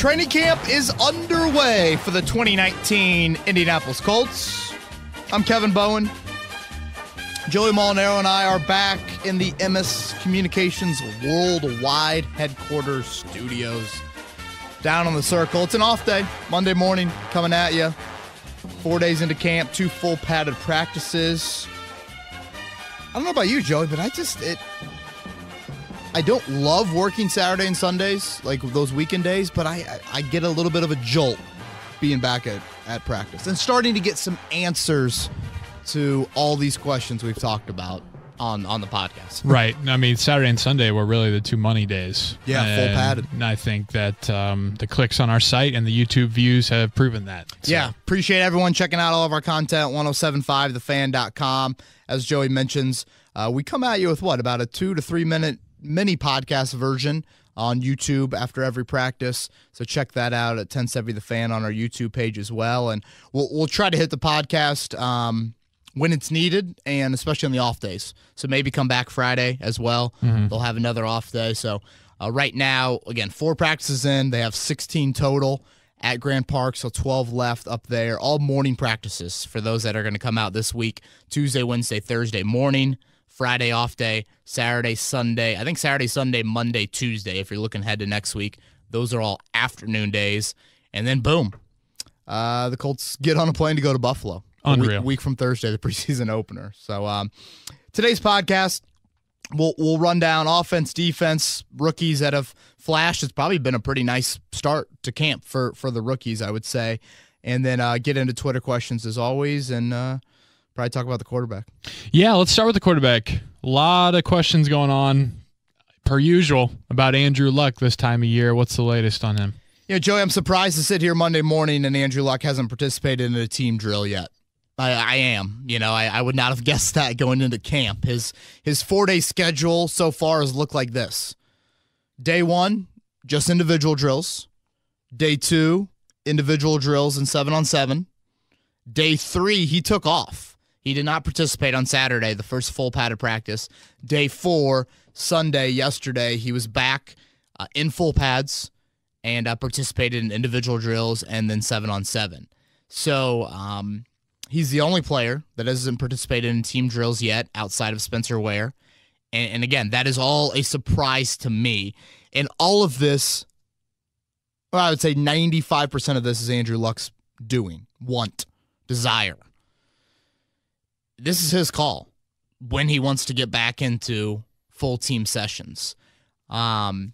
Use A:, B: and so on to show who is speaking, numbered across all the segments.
A: Training camp is underway for the 2019 Indianapolis Colts. I'm Kevin Bowen. Joey Molinaro and I are back in the MS Communications Worldwide Headquarters Studios down on the Circle. It's an off day, Monday morning, coming at you. 4 days into camp, 2 full padded practices. I don't know about you, Joey, but I don't love working Saturday and Sundays, like those weekend days, but I get a little bit of a jolt being back at practice and starting to get some answers to all these questions we've talked about on the podcast.
B: Right. I mean, Saturday and Sunday were really the 2 money days.
A: Yeah, full padded.
B: And I think that the clicks on our site and the YouTube views have proven that. So.
A: Yeah, appreciate everyone checking out all of our content, 1075thefan.com. As Joey mentions, we come at you with about a 2 to 3 minute mini podcast version on YouTube after every practice. So check that out at 1070 The Fan on our YouTube page as well. And we'll try to hit the podcast when it's needed, and especially on the off days. So maybe come back Friday as well. Mm-hmm. They'll have another off day. So right now, again, 4 practices in. They have 16 total at Grand Park, so 12 left up there. All morning practices for those that are going to come out this week. Tuesday, Wednesday, Thursday morning. Friday off day, Saturday, Sunday. I think Saturday, Sunday, Monday, Tuesday, if you're looking ahead to next week. Those are all afternoon days. And then, boom, the Colts get on a plane to go to Buffalo.
B: Unreal.
A: A week from Thursday, the preseason opener. So today's podcast, we'll run down offense, defense, rookies that have flashed. It's probably been a pretty nice start to camp for the rookies, I would say. And then get into Twitter questions as always, and probably talk about the quarterback.
B: Yeah, let's start with the quarterback. A lot of questions going on, per usual, about Andrew Luck this time of year. What's the latest on him?
A: Joey, I'm surprised to sit here Monday morning and Andrew Luck hasn't participated in a team drill yet. I am. I would not have guessed that going into camp. His 4-day schedule so far has looked like this. Day 1, just individual drills. Day 2, individual drills and 7-on-7. Day 3, he took off. He did not participate on Saturday, the first full padded practice. Day 4, Sunday, yesterday, he was back in full pads and participated in individual drills and then 7-on-7. So he's the only player that hasn't participated in team drills yet outside of Spencer Ware. And again, that is all a surprise to me. And all of this, I would say 95% of this is Andrew Luck's doing, desire. This is his call when he wants to get back into full team sessions. Am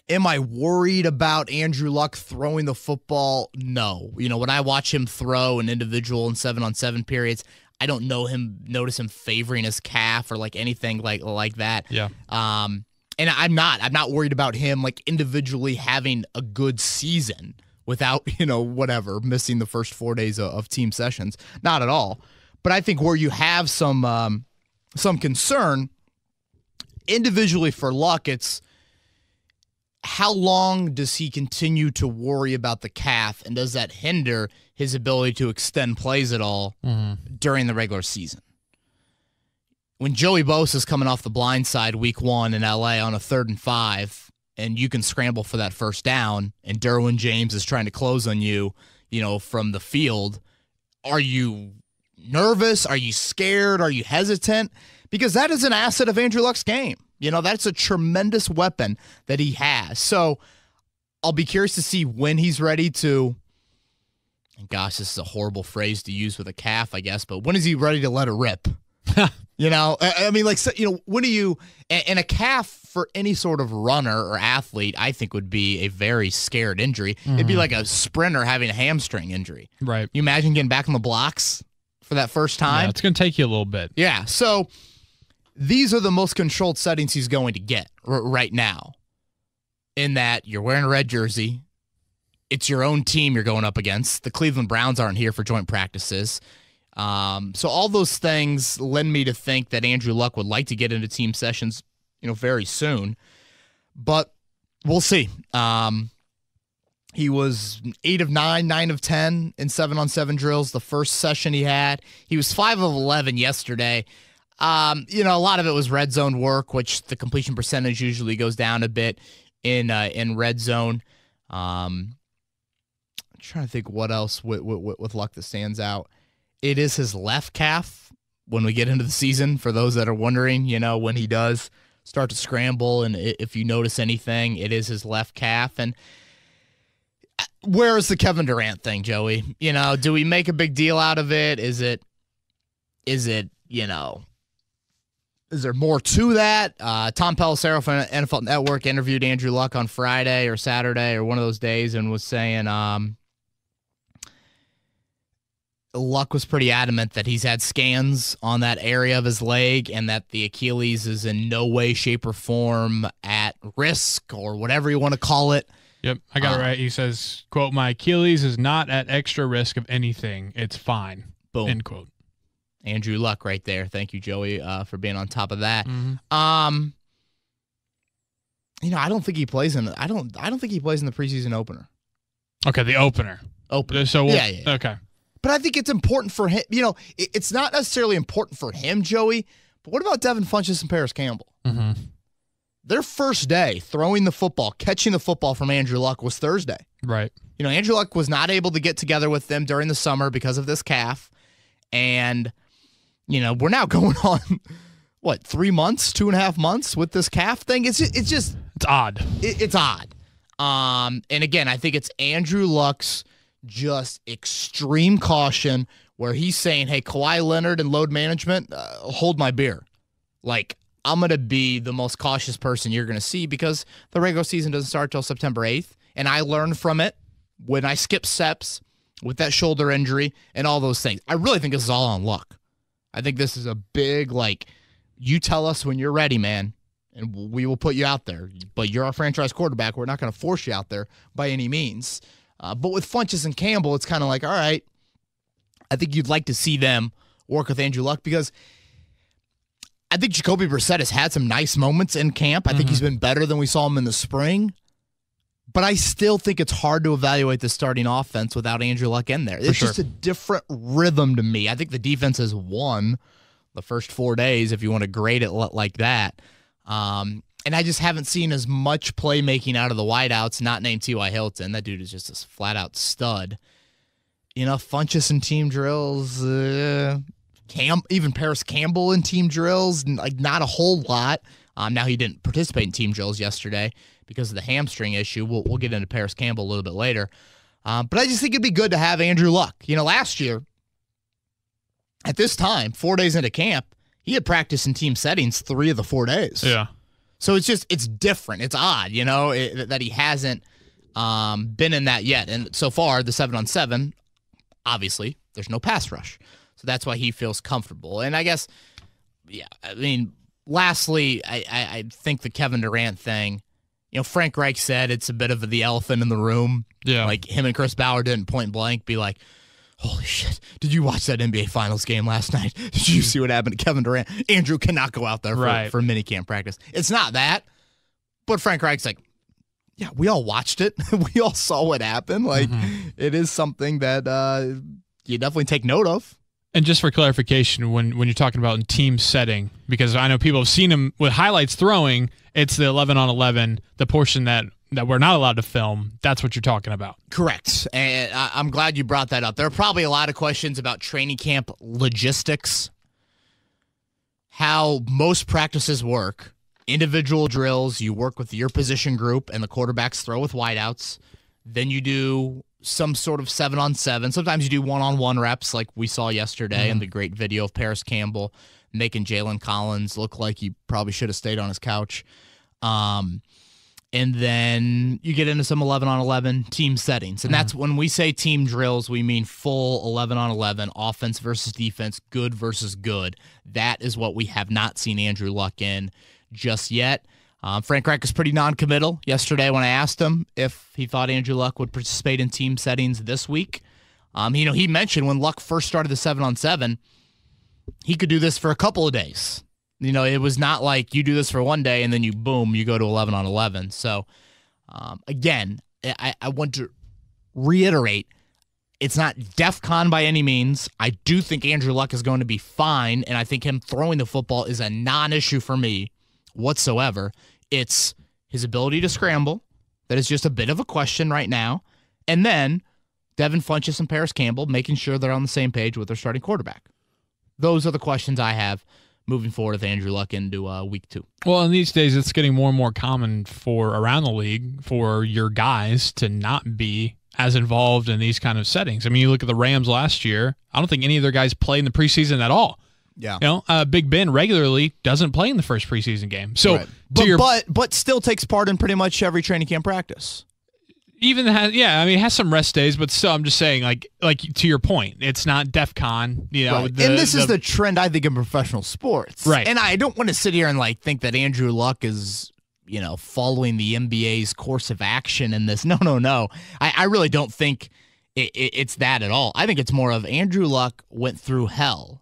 A: I worried about Andrew Luck throwing the football? No. When I watch him throw an individual in 7-on-7 periods, I don't notice him favoring his calf or like anything like that.
B: Yeah.
A: And I'm not worried about him like individually having a good season without, missing the first 4 days of team sessions. Not at all. But I think where you have some concern individually for Luck, it's how long does he continue to worry about the calf, and does that hinder his ability to extend plays at all during the regular season? When Joey Bosa is coming off the blind side week 1 in LA on a 3rd and 5, and you can scramble for that first down, and Derwin James is trying to close on you, from the field, are you nervous? Are you scared? Are you hesitant? Because that is an asset of Andrew Luck's game. That's a tremendous weapon that he has. So I'll be curious to see when he's ready to, and gosh, this is a horrible phrase to use with a calf, I guess, but when is he ready to let it rip? When do you, and a calf for any sort of runner or athlete, I think would be a very scared injury. It'd be like a sprinter having a hamstring injury.
B: Right.
A: You imagine getting back on the blocks for that first time?
B: Yeah, it's going to take you a little bit.
A: Yeah, so these are the most controlled settings he's going to get right now, in that you're wearing a red jersey. It's your own team you're going up against. The Cleveland Browns aren't here for joint practices. So all those things lend me to think that Andrew Luck would like to get into team sessions, very soon. But we'll see. He was 8 of 9, 9 of 10 in 7-on-7 drills the first session he had. He was 5 of 11 yesterday. A lot of it was red zone work, which the completion percentage usually goes down a bit in red zone. I'm trying to think what else with Luck that stands out. It is his left calf when we get into the season, for those that are wondering, when he does start to scramble, and if you notice anything, it is his left calf. And where is the Kevin Durant thing, Joey? Do we make a big deal out of it? Is there more to that? Tom Pelissero from NFL Network interviewed Andrew Luck on Friday or Saturday or one of those days and was saying Luck was pretty adamant that he's had scans on that area of his leg and that the Achilles is in no way, shape, or form at risk, or whatever you want to call it.
B: Yep, I got it right. He says, quote, "My Achilles is not at extra risk of anything. It's fine."
A: Boom.
B: End quote.
A: Andrew Luck right there. Thank you, Joey, for being on top of that.
B: Mm-hmm.
A: I don't think he plays in. I don't think he plays in the preseason opener.
B: Okay, the opener. So
A: yeah.
B: Okay.
A: But I think it's important for him. It's not necessarily important for him, Joey. But what about Devin Funchess and Paris Campbell?
B: Mm-hmm.
A: Their first day throwing the football, catching the football from Andrew Luck was Thursday.
B: Right.
A: Andrew Luck was not able to get together with them during the summer because of this calf. And, we're now going on, 3 months, 2.5 months with this calf thing? It's
B: odd.
A: It's odd. And again, I think it's Andrew Luck's just extreme caution where he's saying, hey, Kawhi Leonard and load management, hold my beer. I'm going to be the most cautious person you're going to see because the regular season doesn't start till September 8th. And I learned from it when I skipped steps with that shoulder injury and all those things. I really think this is all on Luck. I think this is a big, you tell us when you're ready, man, and we will put you out there. But you're our franchise quarterback. We're not going to force you out there by any means. But with Funchess and Campbell, it's kind of all right, I think you'd like to see them work with Andrew Luck because I think Jacoby Brissett has had some nice moments in camp. I think he's been better than we saw him in the spring. But I still think it's hard to evaluate the starting offense without Andrew Luck in there. It's just a different rhythm to me. I think the defense has won the first 4 days, if you want to grade it like that. And I just haven't seen as much playmaking out of the wideouts, not named T.Y. Hilton. That dude is just this flat-out stud. Funchess in team drills, even Paris Campbell in team drills, not a whole lot. Now he didn't participate in team drills yesterday because of the hamstring issue. We'll get into Paris Campbell a little bit later. But I just think it'd be good to have Andrew Luck. Last year, at this time, 4 days into camp, he had practiced in team settings 3 of the 4 days.
B: Yeah.
A: So it's different. It's odd, that he hasn't been in that yet. And so far, the 7-on-7, obviously, there's no pass rush. So that's why he feels comfortable. And I guess, lastly, I think the Kevin Durant thing, Frank Reich said it's a bit of the elephant in the room.
B: Yeah.
A: Him and Chris Bauer didn't point blank be like, holy shit, did you watch that NBA Finals game last night? Did you see what happened to Kevin Durant? Andrew cannot go out there for minicamp practice. It's not that. But Frank Reich's like, yeah, we all watched it. We all saw what happened. It is something that you definitely take note of.
B: And just for clarification, when you're talking about in team setting, because I know people have seen him with highlights throwing, it's the 11-on-11, the portion that we're not allowed to film. That's what you're talking about.
A: Correct. And I'm glad you brought that up. There are probably a lot of questions about training camp logistics, how most practices work. Individual drills, you work with your position group, and the quarterbacks throw with wideouts. Then you do some sort of 7-on-7. Sometimes you do 1-on-1 reps like we saw yesterday in the great video of Paris Campbell making Jalen Collins look like he probably should have stayed on his couch. And then you get into some 11-on-11 team settings. And that's when we say team drills, we mean full 11-on-11, offense versus defense, good versus good. That is what we have not seen Andrew Luck in just yet. Frank Reich is pretty non-committal yesterday when I asked him if he thought Andrew Luck would participate in team settings this week. He mentioned when Luck first started the 7-on-7, he could do this for a couple of days. It was not like you do this for 1 day and then you go to 11-on-11. So, again, I want to reiterate, it's not DEFCON by any means. I do think Andrew Luck is going to be fine, and I think him throwing the football is a non-issue for me whatsoever. It's his ability to scramble that is just a bit of a question right now. And then Devin Funchess and Paris Campbell making sure they're on the same page with their starting quarterback. Those are the questions I have moving forward with Andrew Luck into week 2.
B: Well, in these days, it's getting more and more common for around the league for your guys to not be as involved in these kind of settings. I mean, you look at the Rams last year. I don't think any of their guys played in the preseason at all.
A: Yeah,
B: Big Ben regularly doesn't play in the first preseason game. So,
A: right. But still takes part in pretty much every training camp practice.
B: Even it has some rest days, but still, I'm just saying, like to your point, it's not DEF CON,
A: Right. And this is the trend, I think, in professional sports.
B: Right.
A: And I don't want to sit here and think that Andrew Luck is, following the NBA's course of action in this. No. I really don't think it's that at all. I think it's more of Andrew Luck went through hell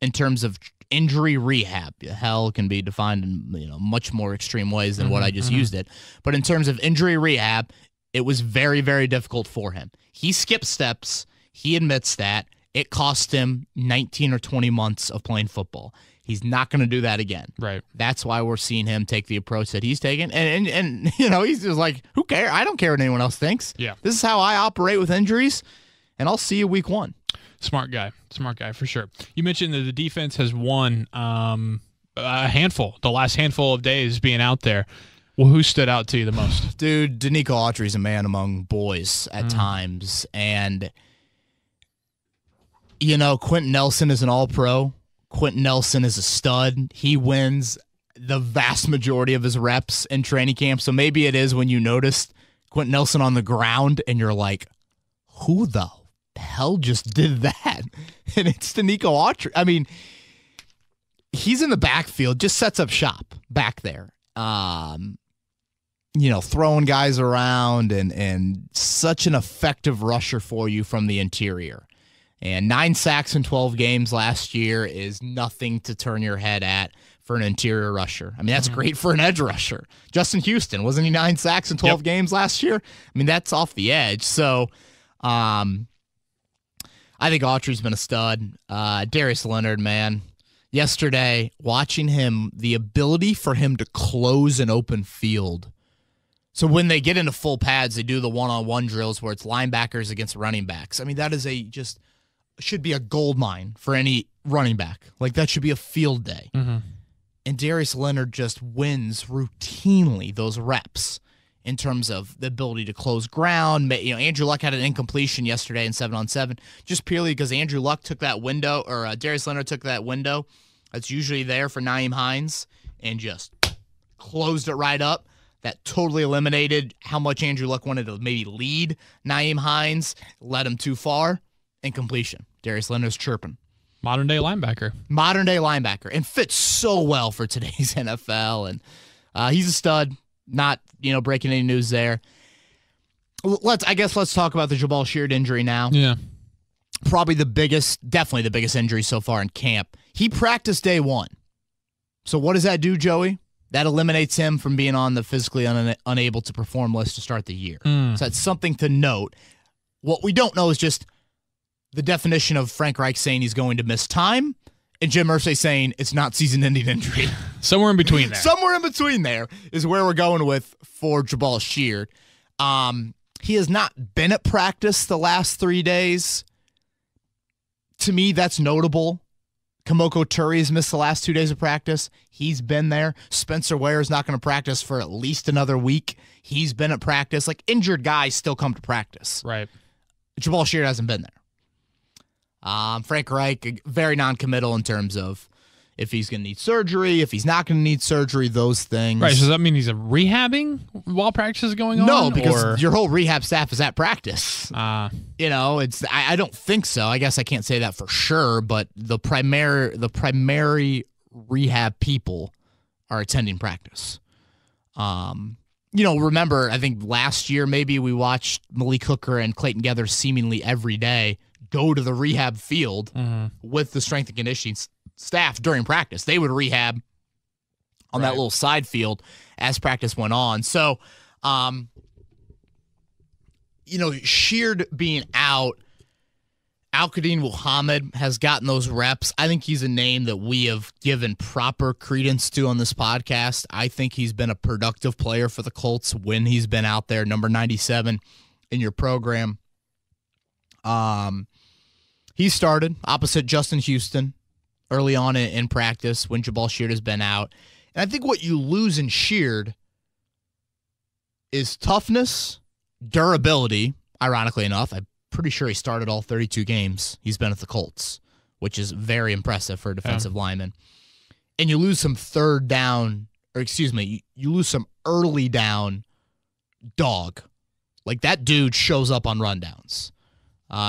A: in terms of injury rehab. Hell can be defined in much more extreme ways than what I just used it. But in terms of injury rehab, it was very, very difficult for him. He skipped steps. He admits that. It cost him 19 or 20 months of playing football. He's not going to do that again.
B: Right.
A: That's why we're seeing him take the approach that he's taken. And he's just like, who cares? I don't care what anyone else thinks.
B: Yeah.
A: This is how I operate with injuries, and I'll see you week 1.
B: Smart guy for sure. You mentioned that the defense has won a handful, the last handful of days being out there. Well, who stood out to you the most?
A: Dude, Danico Autry's a man among boys at times. And, Quentin Nelson is an all-pro. Quentin Nelson is a stud. He wins the vast majority of his reps in training camp. So maybe it is when you noticed Quentin Nelson on the ground and you're like, who the hell just did that? And it's Danico Autry. I mean, he's in the backfield, just sets up shop back there. Throwing guys around and such an effective rusher for you from the interior. And 9 sacks in 12 games last year is nothing to turn your head at for an interior rusher. I mean, that's great for an edge rusher. Justin Houston, wasn't he 9 sacks in 12 games last year? I mean, that's off the edge. So I think Autry's been a stud. Darius Leonard, man. Yesterday, watching him, the ability for him to close an open field. So when they get into full pads, they do the one-on-one drills where it's linebackers against running backs. I mean, that is should be a gold mine for any running back. That should be a field day.
B: Mm-hmm.
A: And Darius Leonard just wins routinely those reps in terms of the ability to close ground. Andrew Luck had an incompletion yesterday in 7-on-7, just purely because Andrew Luck took that window, or Darius Leonard took that window that's usually there for Nyheim Hines and just closed it right up. That totally eliminated how much Andrew Luck wanted to maybe lead Nyheim Hines, led him too far, and completion. Darius Leonard's chirping.
B: Modern-day linebacker,
A: and fits so well for today's NFL. And he's a stud. Not breaking any news there. Let's talk about the Jabaal Sheard injury now.
B: Yeah,
A: probably definitely the biggest injury so far in camp. He practiced day 1. So what does that do, Joey? That eliminates him from being on the physically unable to perform list to start the year. So that's something to note. What we don't know is just the definition of Frank Reich saying he's going to miss time and Jim Irsay saying it's not season-ending injury.
B: Somewhere in between there.
A: Somewhere in between there is where we're going with for Jabaal Sheard. He has not been at practice the last 3 days. To me, that's notable. Kamoko Terry has missed the last 2 days of practice. He's been there. Spencer Ware is not going to practice for at least another week. He's been at practice. Injured guys still come to practice.
B: Right.
A: Jabaal Sheard hasn't been there. Frank Reich, very non-committal in terms of if he's going to need surgery, if he's not going to need surgery, those things.
B: Right, so does that mean he's rehabbing while practice is going on?
A: No, because your whole rehab staff is at practice. I don't think so. I guess I can't say that for sure, but the primary rehab people are attending practice. Remember, I think last year maybe we watched Malik Hooker and Clayton Geathers seemingly every day go to the rehab field with the strength and conditioning staff during practice. They would rehab on that little side field as practice went on. So, Sheard being out Al-Qadim Muhammad has gotten those reps. I think he's a name that we have given proper credence to on this podcast. I think he's been a productive player for the Colts when he's been out there, number 97 in your program. He started opposite Justin Houston early on in practice when Jabaal Sheard has been out. And I think what you lose in Sheard is toughness, durability, ironically enough. I'm pretty sure he started all 32 games he's been at the Colts, which is very impressive for a defensive lineman. And you lose some you lose some early down dog. Like, that dude shows up on rundowns.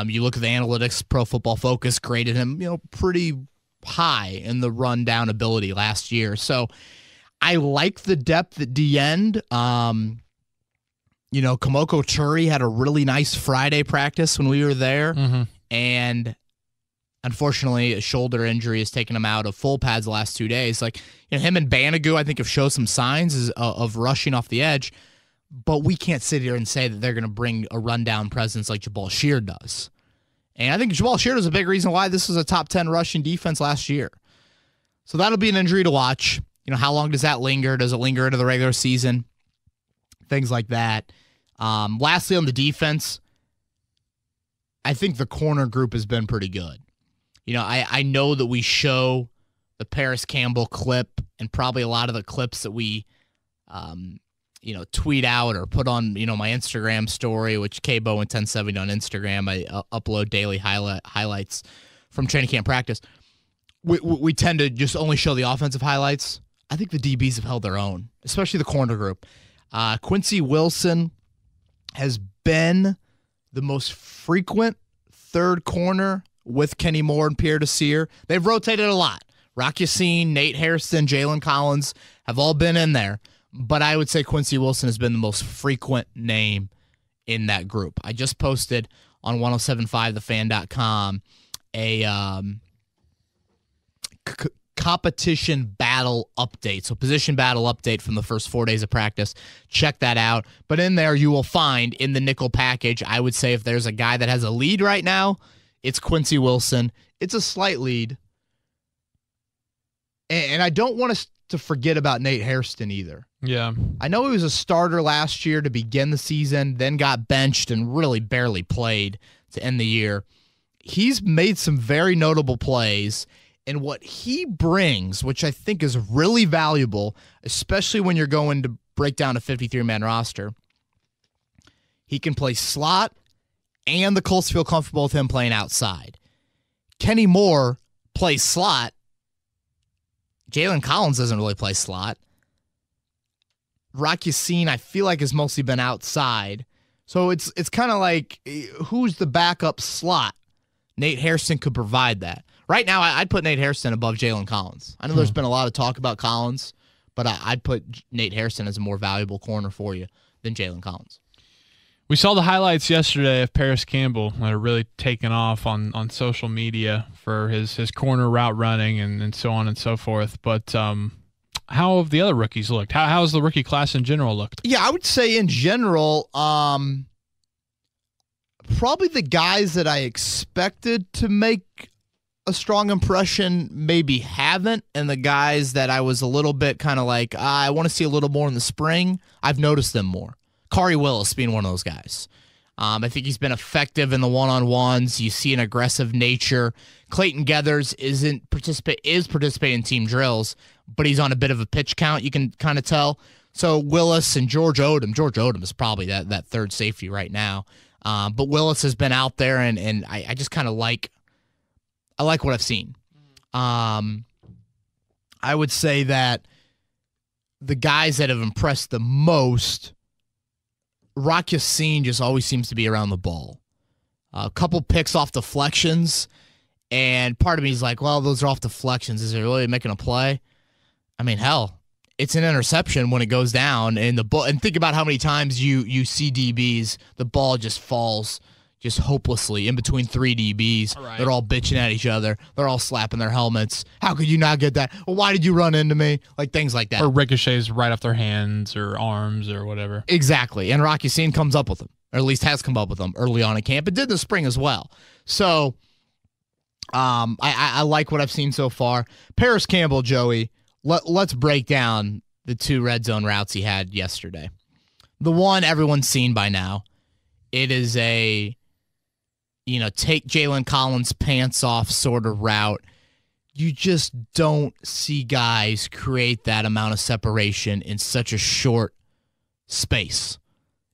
A: You look at the analytics, Pro Football Focus graded him, pretty high in the rundown ability last year. So I like the depth at the end. Kamoko Terry had a really nice Friday practice when we were there. Mm-hmm. And unfortunately, a shoulder injury has taken him out of full pads the last 2 days. Him and Banagoo, I think, have shown some signs of rushing off the edge. But we can't sit here and say that they're going to bring a rundown presence like Jabaal Sheard does. And I think Jabaal Sheard is a big reason why this was a top 10 rushing defense last year. So that'll be an injury to watch. How long does that linger? Does it linger into the regular season? Things like that. Lastly, on the defense, I think the corner group has been pretty good. I know that we show the Paris Campbell clip and probably a lot of the clips that we tweet out or put on, my Instagram story, which KBO and 1070 on Instagram. I upload daily highlights from training camp practice. We tend to just only show the offensive highlights. I think the DBs have held their own, especially the corner group. Quincey Wilson has been the most frequent third corner with Kenny Moore and Pierre Desir. They've rotated a lot. Rock Yassin, Nate Hairston, Jalen Collins have all been in there. But I would say Quincey Wilson has been the most frequent name in that group. I just posted on 1075thefan.com a competition battle update. So position battle update from the first 4 days of practice. Check that out. But in there you will find in the nickel package, I would say if there's a guy that has a lead right now, it's Quincey Wilson. It's a slight lead. And I don't want us to forget about Nate Hairston either.
B: Yeah.
A: I know he was a starter last year to begin the season, then got benched and really barely played to end the year. He's made some very notable plays, and what he brings, which I think is really valuable, especially when you're going to break down a 53-man roster, he can play slot, and the Colts feel comfortable with him playing outside. Kenny Moore plays slot. Jalen Collins doesn't really play slot. Rock Yassin, I feel like, has mostly been outside. So it's kind of like, who's the backup slot? Nate Hairston could provide that. Right now, I'd put Nate Hairston above Jalen Collins. I know there's been a lot of talk about Collins, but I'd put Nate Hairston as a more valuable corner for you than Jalen Collins.
B: We saw the highlights yesterday of Paris Campbell that are really taken off on social media for his corner route running and so on and so forth. But how have the other rookies looked? How has the rookie class in general looked?
A: Yeah, I would say in general, probably the guys that I expected to make a strong impression maybe haven't, and the guys that I was a little bit kind of like, I want to see a little more in the spring, I've noticed them more. Kari Willis being one of those guys. I think he's been effective in the one-on-ones. You see an aggressive nature. Clayton Geathers is participating in team drills, but he's on a bit of a pitch count, you can kind of tell. So Willis and George Odom is probably that third safety right now. But Willis has been out there, and I just kind of like what I've seen. I would say that the guys that have impressed the most, Rock Yassin just always seems to be around the ball. A couple picks off deflections, and part of me is like, well, those are off deflections. Is it really making a play? I mean, hell, it's an interception when it goes down, and the ball. And think about how many times you see DBs, the ball just falls just hopelessly in between three DBs. Right. They're all bitching at each other. They're all slapping their helmets. How could you not get that? Well, why did you run into me? Like things like that.
B: Or ricochets right off their hands or arms or whatever.
A: Exactly. And Rock Yassin comes up with them, or at least has come up with them early on in camp. It did the spring as well. So I like what I've seen so far. Paris Campbell, Joey, let's break down the 2 red zone routes he had yesterday. The one everyone's seen by now. It is a, take Jalen Collins' pants off sort of route. You just don't see guys create that amount of separation in such a short space.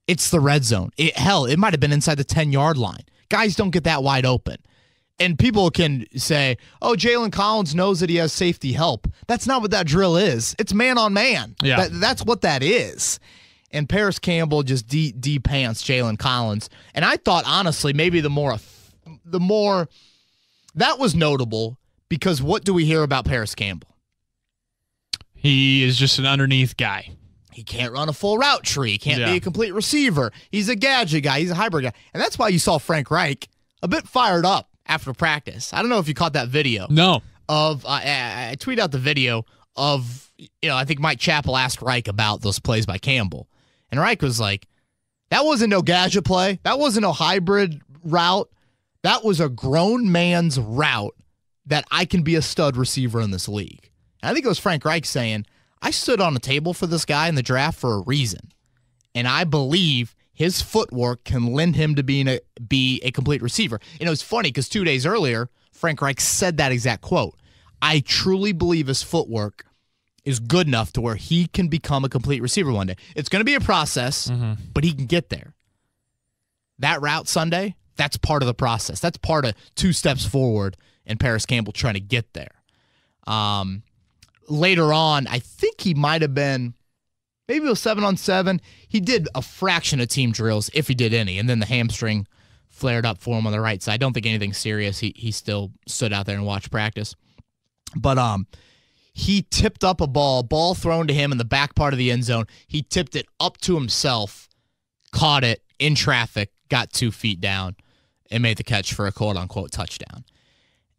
A: It's the red zone. It might have been inside the 10-yard line. Guys don't get that wide open. And people can say, oh, Jalen Collins knows that he has safety help. That's not what that drill is. It's man on man.
B: Yeah.
A: That's what that is. And Paris Campbell just de-pants Jalen Collins. And I thought, honestly, maybe the more that was notable because what do we hear about Paris Campbell?
B: He is just an underneath guy.
A: He can't run a full route tree. He can't be a complete receiver. He's a gadget guy. He's a hybrid guy. And that's why you saw Frank Reich a bit fired up after practice. I don't know if you caught that video.
B: No.
A: I tweeted out the video of, I think Mike Chappell asked Reich about those plays by Campbell. And Reich was like, that wasn't no gadget play. That wasn't no hybrid route. That was a grown man's route that I can be a stud receiver in this league. And I think it was Frank Reich saying, I stood on a table for this guy in the draft for a reason. And I believe his footwork can lend him to be a complete receiver. And it was funny because 2 days earlier, Frank Reich said that exact quote. I truly believe his footwork is good enough to where he can become a complete receiver one day. It's going to be a process, but he can get there. That route Sunday, that's part of the process. That's part of 2 steps forward and Paris Campbell trying to get there. Later on, I think he might have been, maybe it was 7-on-7. He did a fraction of team drills, if he did any, and then the hamstring flared up for him on the right side. I don't think anything serious. He still stood out there and watched practice. But he tipped up a ball thrown to him in the back part of the end zone. He tipped it up to himself, caught it in traffic, got 2 feet down, and made the catch for a quote-unquote touchdown.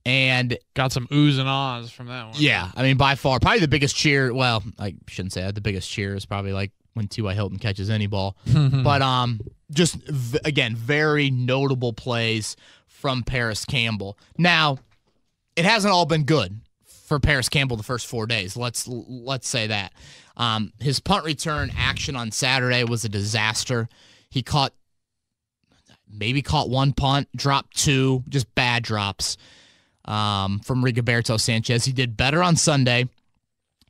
A: And
B: got some oohs and ahs from that one.
A: Yeah, I mean, by far, probably the biggest cheer. Well, I shouldn't say that. The biggest cheer is probably like when T.Y. Hilton catches any ball. But just, again, very notable plays from Paris Campbell. Now, it hasn't all been good for Paris Campbell the first 4 days. Let's say that. His punt return action on Saturday was a disaster. He caught 1 punt, dropped 2, just bad drops. From Rigoberto Sanchez. He did better on Sunday,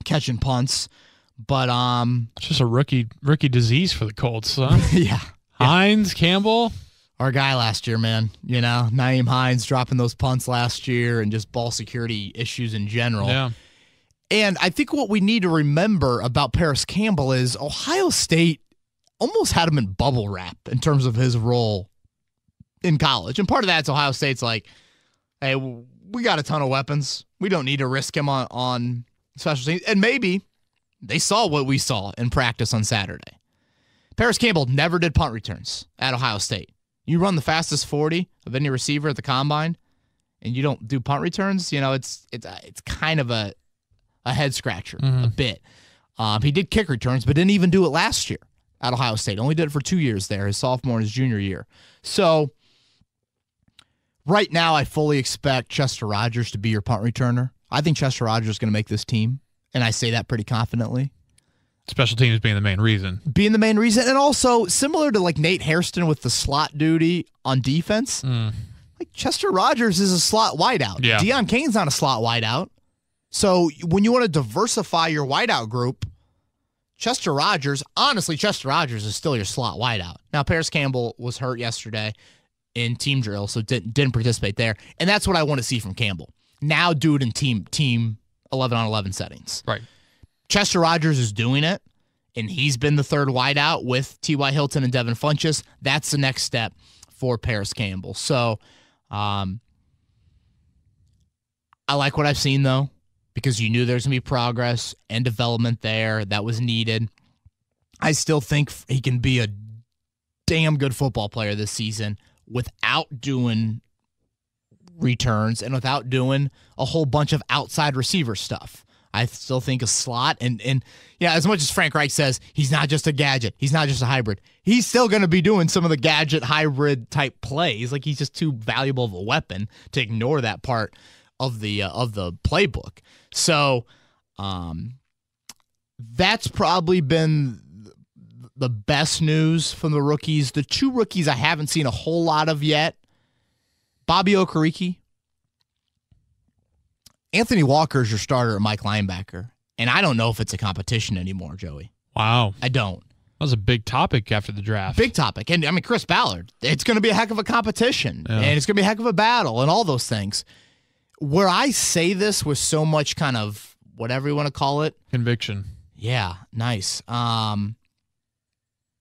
A: catching punts, but
B: it's just a rookie disease for the Colts, huh?
A: Yeah.
B: Hines, Campbell,
A: our guy last year, man. Nyheim Hines dropping those punts last year, and just ball security issues in general.
B: Yeah.
A: And I think what we need to remember about Paris Campbell is Ohio State almost had him in bubble wrap in terms of his role in college, and part of that's Ohio State's like, hey, we got a ton of weapons. We don't need to risk him on special teams. And maybe they saw what we saw in practice on Saturday. Paris Campbell never did punt returns at Ohio State. You run the fastest 40 of any receiver at the combine, and you don't do punt returns. It's kind of a head scratcher a bit. He did kick returns, but didn't even do it last year at Ohio State. Only did it for 2 years there, his sophomore and his junior year. So right now, I fully expect Chester Rodgers to be your punt returner. I think Chester Rodgers is going to make this team, and I say that pretty confidently.
B: Special teams being the main reason.
A: And also, similar to like Nate Hairston with the slot duty on defense, like Chester Rodgers is a slot wideout.
B: Yeah.
A: Deon Cain's not a slot wideout. So when you want to diversify your wideout group, Chester Rodgers is still your slot wideout. Now, Paris Campbell was hurt yesterday in team drill, so didn't participate there. And that's what I want to see from Campbell. Now do it in team 11-on-11 settings.
B: Right.
A: Chester Rodgers is doing it, and he's been the third wideout with T.Y. Hilton and Devin Funchess. That's the next step for Paris Campbell. So I like what I've seen, though, because you knew there's going to be progress and development there that was needed. I still think he can be a damn good football player this season without doing returns and without doing a whole bunch of outside receiver stuff. I still think a slot. And yeah, as much as Frank Reich says he's not just a gadget, he's not just a hybrid, he's still going to be doing some of the gadget hybrid type plays. Like, he's just too valuable of a weapon to ignore that part of the playbook. So that's probably been the best news from the rookies. The two rookies I haven't seen a whole lot of yet, Bobby Okereke. Anthony Walker is your starter at Mike linebacker, and I don't know if it's a competition anymore, Joey.
B: Wow.
A: I don't.
B: That was a big topic after the draft.
A: Big topic. And, I mean, Chris Ballard, it's going to be a heck of a competition, and it's going to be a heck of a battle and all those things. Where I say this with so much kind of whatever you want to call it.
B: Conviction.
A: Yeah, nice.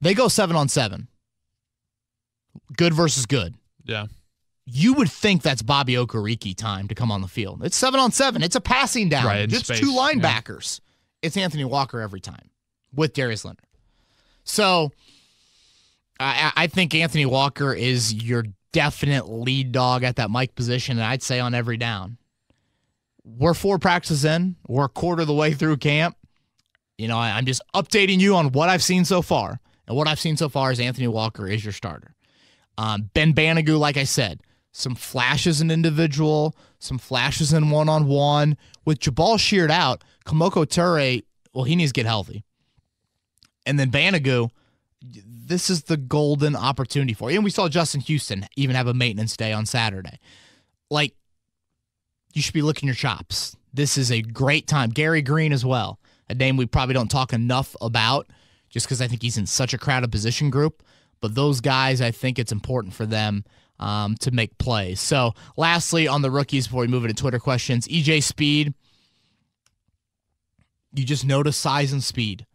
A: They go 7-on-7. Good versus good.
B: Yeah.
A: You would think that's Bobby Okereke time to come on the field. It's 7-on-7. It's a passing down.
B: Right,
A: just
B: space.
A: two linebackers. Yeah. It's Anthony Walker every time with Darius Leonard. So I think Anthony Walker is your definite lead dog at that Mike position, and I'd say on every down. We're 4 practices in. We're a quarter of the way through camp. You know, I'm just updating you on what I've seen so far. And what I've seen so far is Anthony Walker is your starter. Ben Banigou, like I said, some flashes in individual, some flashes in one-on-one. With Jabaal Sheard out, Kamoko Terry, well, he needs to get healthy. And then Banigou, this is the golden opportunity for you. And we saw Justin Houston even have a maintenance day on Saturday. Like, you should be licking your chops. This is a great time. Gary Green as well, a name we probably don't talk enough about just because I think he's in such a crowded position group. But those guys, I think it's important for them to make plays. So, lastly, on the rookies, before we move into Twitter questions, EJ Speed, you just notice size and speed.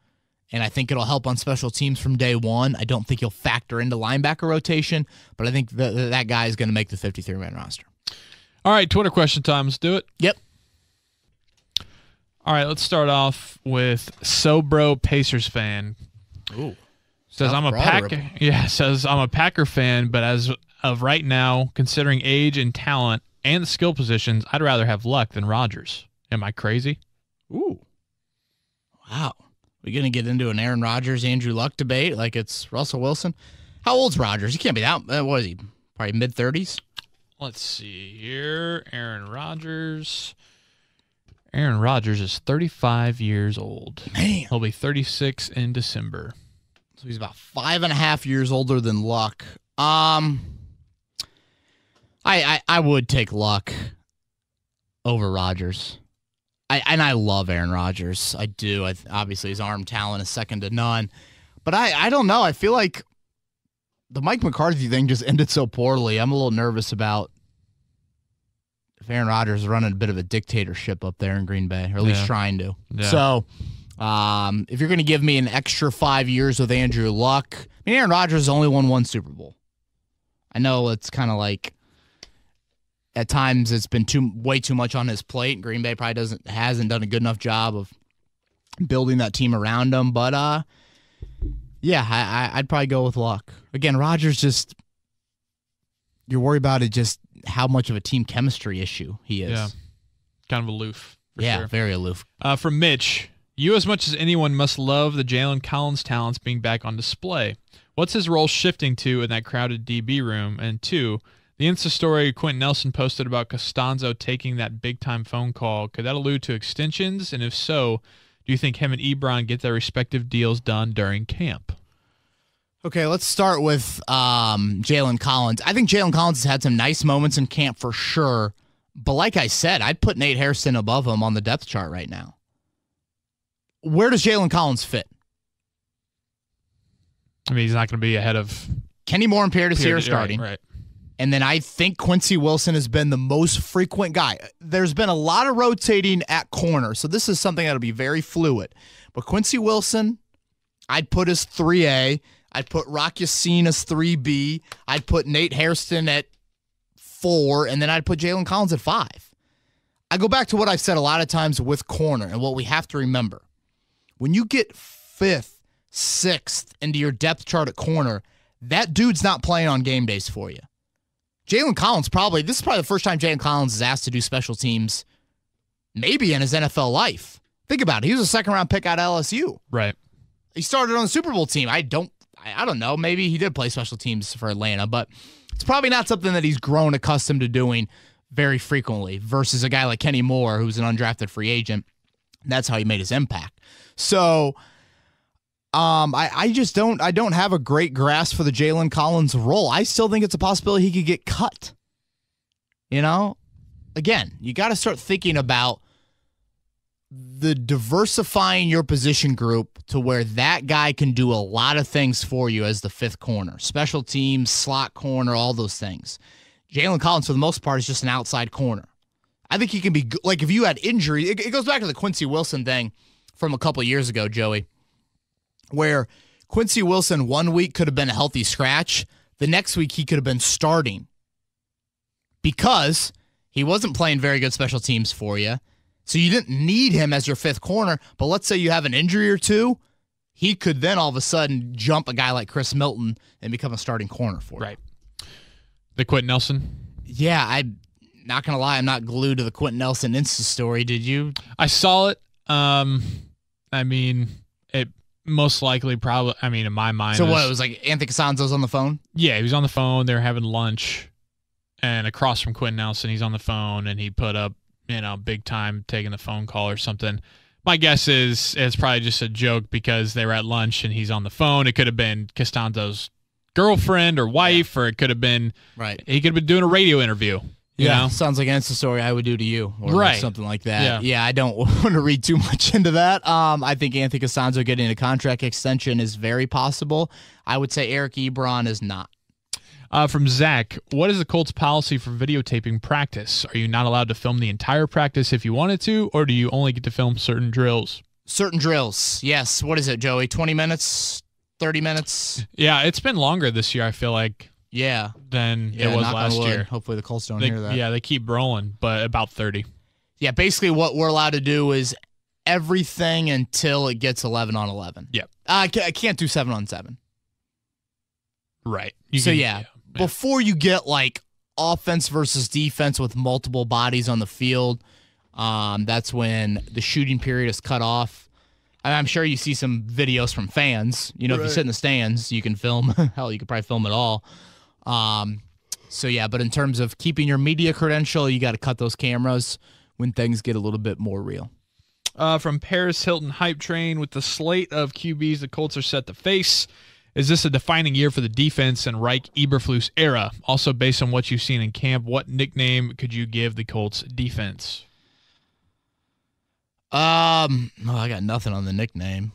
A: And I think it'll help on special teams from day one. I don't think he'll factor into linebacker rotation, but I think that guy is going to make the 53-man roster.
B: All right, Twitter question time. Let's do it.
A: Yep.
B: All right, let's start off with Sobro Pacers fan.
A: Ooh.
B: Says I'm a Packer fan, but as of right now, considering age and talent and the skill positions, I'd rather have Luck than Rodgers. Am I crazy?
A: Ooh. Wow. We're going to get into an Aaron Rodgers, Andrew Luck debate like it's Russell Wilson. How old's Rodgers? He can't be that. What is he? Probably mid-30s?
B: Let's see here. Aaron Rodgers is 35 years old.
A: Man.
B: He'll be 36 in December.
A: So he's about 5.5 years older than Luck. I would take Luck over Rodgers. I love Aaron Rodgers. I do. Obviously, his arm talent is second to none. But I don't know. I feel like the Mike McCarthy thing just ended so poorly. I'm a little nervous about if Aaron Rodgers is running a bit of a dictatorship up there in Green Bay, or at least trying to. Yeah. So if you're going to give me an extra 5 years with Andrew Luck, I mean, Aaron Rodgers has only won one Super Bowl. I know it's kind of like at times it's been way too much on his plate. Green Bay probably hasn't done a good enough job of building that team around him. But yeah, I'd probably go with Luck. Again, Rodgers just, you're worried about it, just how much of a team chemistry issue he is.
B: Yeah, kind of aloof.
A: Yeah,
B: sure.
A: Very aloof.
B: From Mitch, you as much as anyone must love the Jalen Collins talents being back on display. What's his role shifting to in that crowded DB room? And 2, the Insta story Quentin Nelson posted about Costanzo taking that big-time phone call, could that allude to extensions? And if so, do you think him and Ebron get their respective deals done during camp?
A: Okay, let's start with Jalen Collins. I think Jalen Collins has had some nice moments in camp for sure. But like I said, I'd put Nate Hairston above him on the depth chart right now. Where does Jalen Collins fit?
B: I mean, he's not going to be ahead of
A: Kenny Moore and Pierre Desir starting.
B: Right.
A: And then I think Quincey Wilson has been the most frequent guy. There's been a lot of rotating at corner, so this is something that'll be very fluid. But Quincey Wilson, I'd put as 3A. I'd put Rock Yassin as 3B. I'd put Nate Hairston at 4, and then I'd put Jalen Collins at 5. I go back to what I've said a lot of times with corner and what we have to remember. When you get 5th, 6th into your depth chart at corner, that dude's not playing on game days for you. Jalen Collins this is probably the first time Jalen Collins is asked to do special teams maybe in his NFL life. Think about it. He was a second-round pick out of LSU.
B: Right.
A: He started on the Super Bowl team. I don't know. Maybe he did play special teams for Atlanta, but it's probably not something that he's grown accustomed to doing very frequently versus a guy like Kenny Moore, who's an undrafted free agent. That's how he made his impact. So I don't have a great grasp for the Jalen Collins role. I still think it's a possibility he could get cut. You know? Again, you got to start thinking about the diversifying your position group to where that guy can do a lot of things for you as the fifth corner. Special teams, slot corner, all those things. Jalen Collins, for the most part, is just an outside corner. I think he can be, like, if you had injury, it goes back to the Quincey Wilson thing from a couple of years ago, Joey, where Quincey Wilson 1 week could have been a healthy scratch. The next week he could have been starting because he wasn't playing very good special teams for you. So you didn't need him as your fifth corner, but let's say you have an injury or two, he could then all of a sudden jump a guy like Chris Milton and become a starting corner for you.
B: Right. The Quentin Nelson?
A: Yeah, I'm not going to lie, I'm not glued to the Quentin Nelson Insta story. Did you?
B: I saw it. I mean, it most likely probably, I mean, in my mind.
A: So what, it was like Anthony Costanzo's on the phone?
B: Yeah, he was on the phone. They were having lunch. And across from Quentin Nelson, he's on the phone, and he put up, big time taking the phone call or something. My guess is it's probably just a joke because they were at lunch and he's on the phone. It could have been Costanzo's girlfriend or wife, or it could have been,
A: right.
B: He could have been doing a radio interview. You know?
A: Sounds like an Insta story I would do to you, or
B: right.
A: something like that. Yeah, I don't want to read too much into that. I think Anthony Costanzo getting a contract extension is very possible. I would say Eric Ebron is not.
B: From Zach, what is the Colts' policy for videotaping practice? Are you not allowed to film the entire practice if you wanted to, or do you only get to film certain drills?
A: Certain drills, yes. What is it, Joey? 20 minutes? 30 minutes?
B: Yeah, it's been longer this year, I feel like.
A: Yeah.
B: Than it was last year.
A: Hopefully the Colts don't hear that.
B: Yeah, they keep rolling, but about 30.
A: Yeah, basically what we're allowed to do is everything until it gets 11 on 11.
B: Yep.
A: I can't do 7 on 7.
B: Right.
A: Before you get like offense versus defense with multiple bodies on the field, that's when the shooting period is cut off. I'm sure you see some videos from fans. If you sit in the stands, you can film. Hell, you could probably film it all. But in terms of keeping your media credential, you got to cut those cameras when things get a little bit more real.
B: From Paris Hilton Hype Train, with the slate of QBs the Colts are set to face, is this a defining year for the defense in Reich Eberflus era? Also, based on what you've seen in camp, what nickname could you give the Colts defense?
A: I got nothing on the nickname.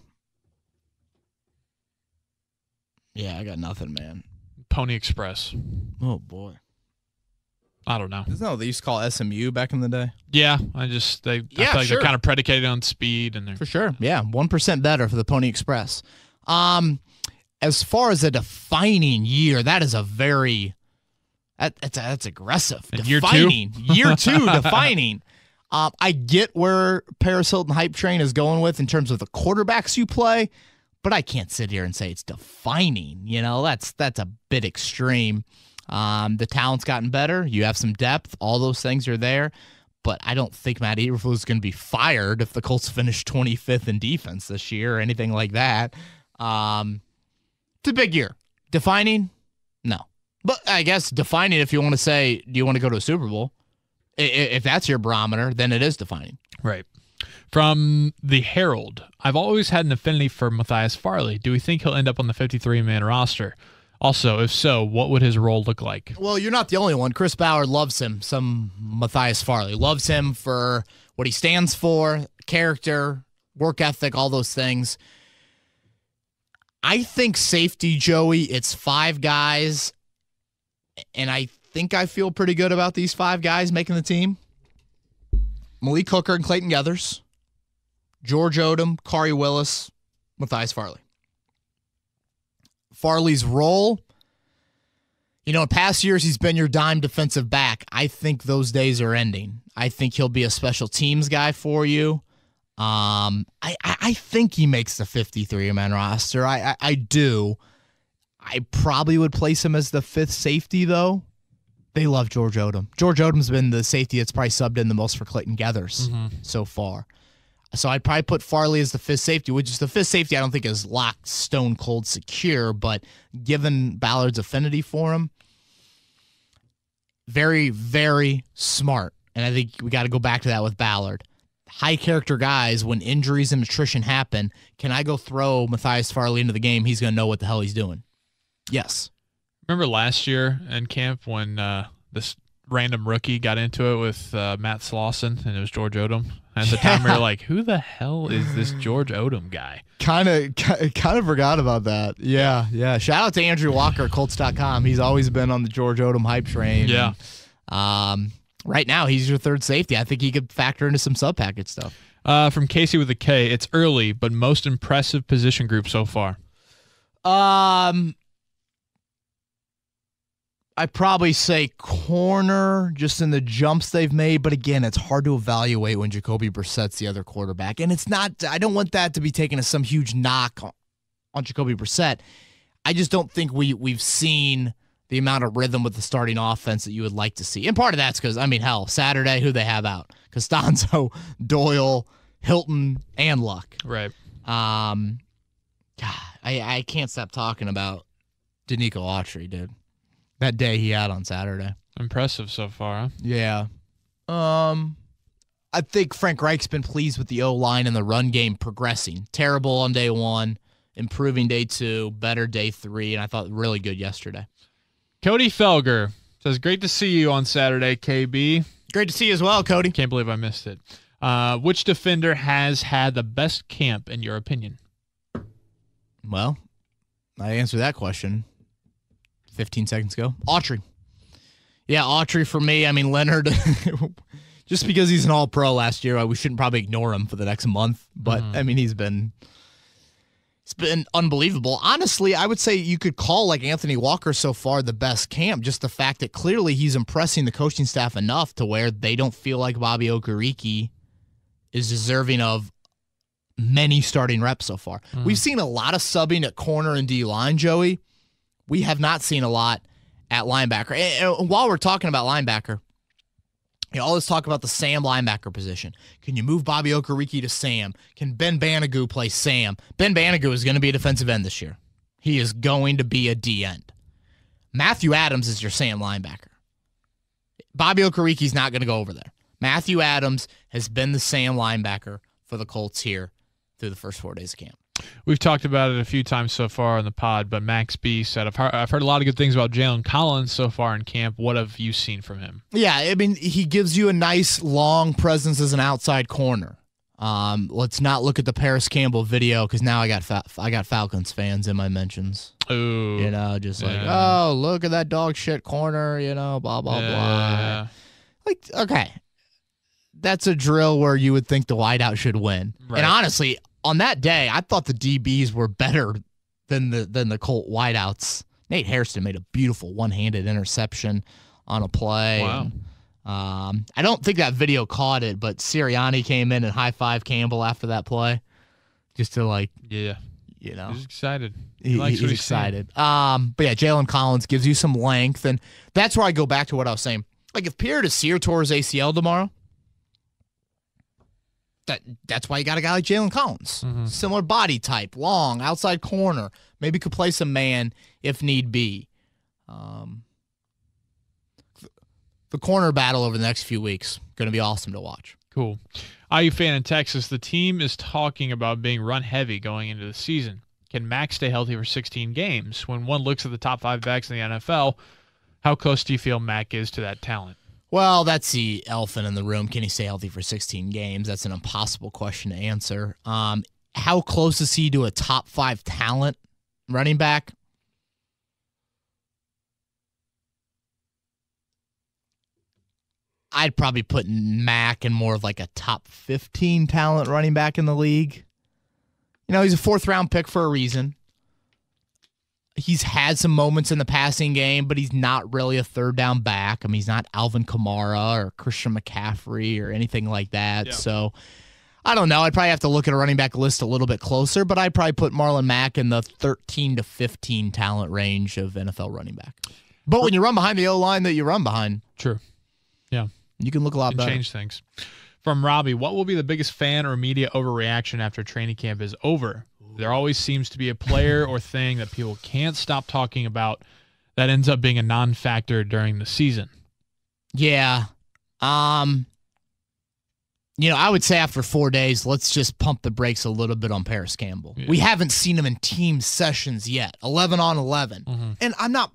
A: Yeah, I got nothing, man.
B: Pony Express.
A: Oh, boy.
B: I don't know.
A: Isn't that what they used to call SMU back in the day?
B: Yeah, I feel like they're kind of predicated on speed.
A: For sure. Yeah, 1% better for the Pony Express. As far as a defining year, that is a very that's aggressive. Defining. Year two defining. I get where Paris Hilton Hype Train is going with in terms of the quarterbacks you play, but I can't sit here and say it's defining. That's a bit extreme. The talent's gotten better. You have some depth. All those things are there. But I don't think Matt Eberflus is going to be fired if the Colts finish 25th in defense this year or anything like that. It's a big year. Defining? No. But I guess defining, if you want to say, do you want to go to a Super Bowl? If that's your barometer, then it is defining.
B: Right. From the Herald, I've always had an affinity for Matthias Farley. Do we think he'll end up on the 53-man roster? Also, if so, what would his role look like?
A: Well, you're not the only one. Chris Bauer loves him, some Matthias Farley. Loves him for what he stands for, character, work ethic, all those things. I think safety, Joey, it's 5 guys, and I think I feel pretty good about these 5 guys making the team. Malik Hooker and Clayton Geathers, George Odom, Kari Willis, Matthias Farley. Farley's role, in past years he's been your dime defensive back. I think those days are ending. I think he'll be a special teams guy for you. I think he makes the 53-man roster. I do. I probably would place him as the 5th safety, though. They love George Odom. George Odom's been the safety that's probably subbed in the most for Clayton Geathers so far. So I'd probably put Farley as the fifth safety, which is the fifth safety I don't think is locked stone cold secure, but given Ballard's affinity for him, very, very smart. And I think we got to go back to that with Ballard. High character guys, when injuries and attrition happen, can I go throw Matthias Farley into the game? He's going to know what the hell he's doing. Yes.
B: Remember last year in camp when this random rookie got into it with Matt Slauson and it was George Odom? At the time, we were like, who the hell is this George Odom guy?
A: Kind of forgot about that. Yeah. Shout out to Andrew Walker at Colts.com. He's always been on the George Odom hype train.
B: Yeah.
A: And, right now, he's your third safety. I think he could factor into some sub-package stuff.
B: From Casey with a K, it's early, but most impressive position group so far.
A: I'd probably say corner, just in the jumps they've made. But again, it's hard to evaluate when Jacoby Brissett's the other quarterback. And it's not, I don't want that to be taken as some huge knock on Jacoby Brissett. I just don't think we've seen the amount of rhythm with the starting offense that you would like to see. And part of that's because, hell, Saturday, who they have out? Costanzo, Doyle, Hilton, and Luck.
B: Right.
A: God, I can't stop talking about Danico Autry, dude. That day he had on Saturday.
B: Impressive so far, huh?
A: Yeah. I think Frank Reich's been pleased with the O-line and the run game progressing. Terrible on day 1, improving day 2, better day 3, and I thought really good yesterday.
B: Cody Felger says, great to see you on Saturday, KB.
A: Great to see you as well, Cody.
B: Can't believe I missed it. Which defender has had the best camp, in your opinion?
A: Well, I answered that question 15 seconds ago. Autry. Yeah, Autry for me. Leonard, just because he's an all-pro last year, we shouldn't probably ignore him for the next month. But, he's been unbelievable. Honestly, I would say you could call like Anthony Walker so far the best camp. Just the fact that clearly he's impressing the coaching staff enough to where they don't feel like Bobby Okereke is deserving of many starting reps so far. We've seen a lot of subbing at corner and D-line, Joey. We have not seen a lot at linebacker. And while we're talking about linebacker, you always talk about the Sam linebacker position. Can you move Bobby Okereke to Sam? Can Ben Banigou play Sam? Ben Banigou is going to be a defensive end this year. He is going to be a D end. Matthew Adams is your Sam linebacker. Bobby Okereke's not going to go over there. Matthew Adams has been the Sam linebacker for the Colts here through the first 4 days of camp.
B: We've talked about it a few times so far on the pod, but Max B said, I've heard a lot of good things about Jalen Collins so far in camp. What have you seen from him?
A: Yeah, he gives you a nice, long presence as an outside corner. Let's not look at the Paris Campbell video because now I got Falcons fans in my mentions.
B: Ooh.
A: Oh, look at that dog shit corner, blah, blah, blah. Like, okay. That's a drill where you would think the wideout should win. Right. And honestly, on that day, I thought the DBs were better than the Colt wideouts. Nate Hairston made a beautiful one-handed interception on a play.
B: Wow.
A: And, I don't think that video caught it, but Sirianni came in and high-fived Campbell after that play. Just to
B: he's excited.
A: He's excited. But yeah, Jalen Collins gives you some length, and that's where I go back to what I was saying. Like if Pierre Desir tore his ACL tomorrow, that's why you got a guy like Jalen Collins. Mm-hmm. Similar body type, long, outside corner. Maybe could play some man if need be. The corner battle over the next few weeks, going to be awesome to watch.
B: Cool. IU fan in Texas, the team is talking about being run heavy going into the season. Can Max stay healthy for 16 games? When one looks at the top 5 backs in the NFL, how close do you feel Mac is to that talent?
A: Well, that's the elephant in the room. Can he stay healthy for 16 games? That's an impossible question to answer. How close is he to a top 5 talent running back? I'd probably put Mac in more of like a top 15 talent running back in the league. He's a 4th-round pick for a reason. He's had some moments in the passing game, but he's not really a 3rd-down back. He's not Alvin Kamara or Christian McCaffrey or anything like that. Yeah. So, I don't know. I'd probably have to look at a running back list a little bit closer, but I'd probably put Marlon Mack in the 13 to 15 talent range of NFL running back. But when you run behind the O-line that you run behind.
B: True. Yeah.
A: You can look a lot better.
B: Change things. From Robbie, what will be the biggest fan or media overreaction after training camp is over? There always seems to be a player or thing that people can't stop talking about that ends up being a non-factor during the season.
A: Yeah. I would say after 4 days, let's just pump the brakes a little bit on Paris Campbell. Yeah. We haven't seen him in team sessions yet, 11 on 11. Mm-hmm. And I'm not,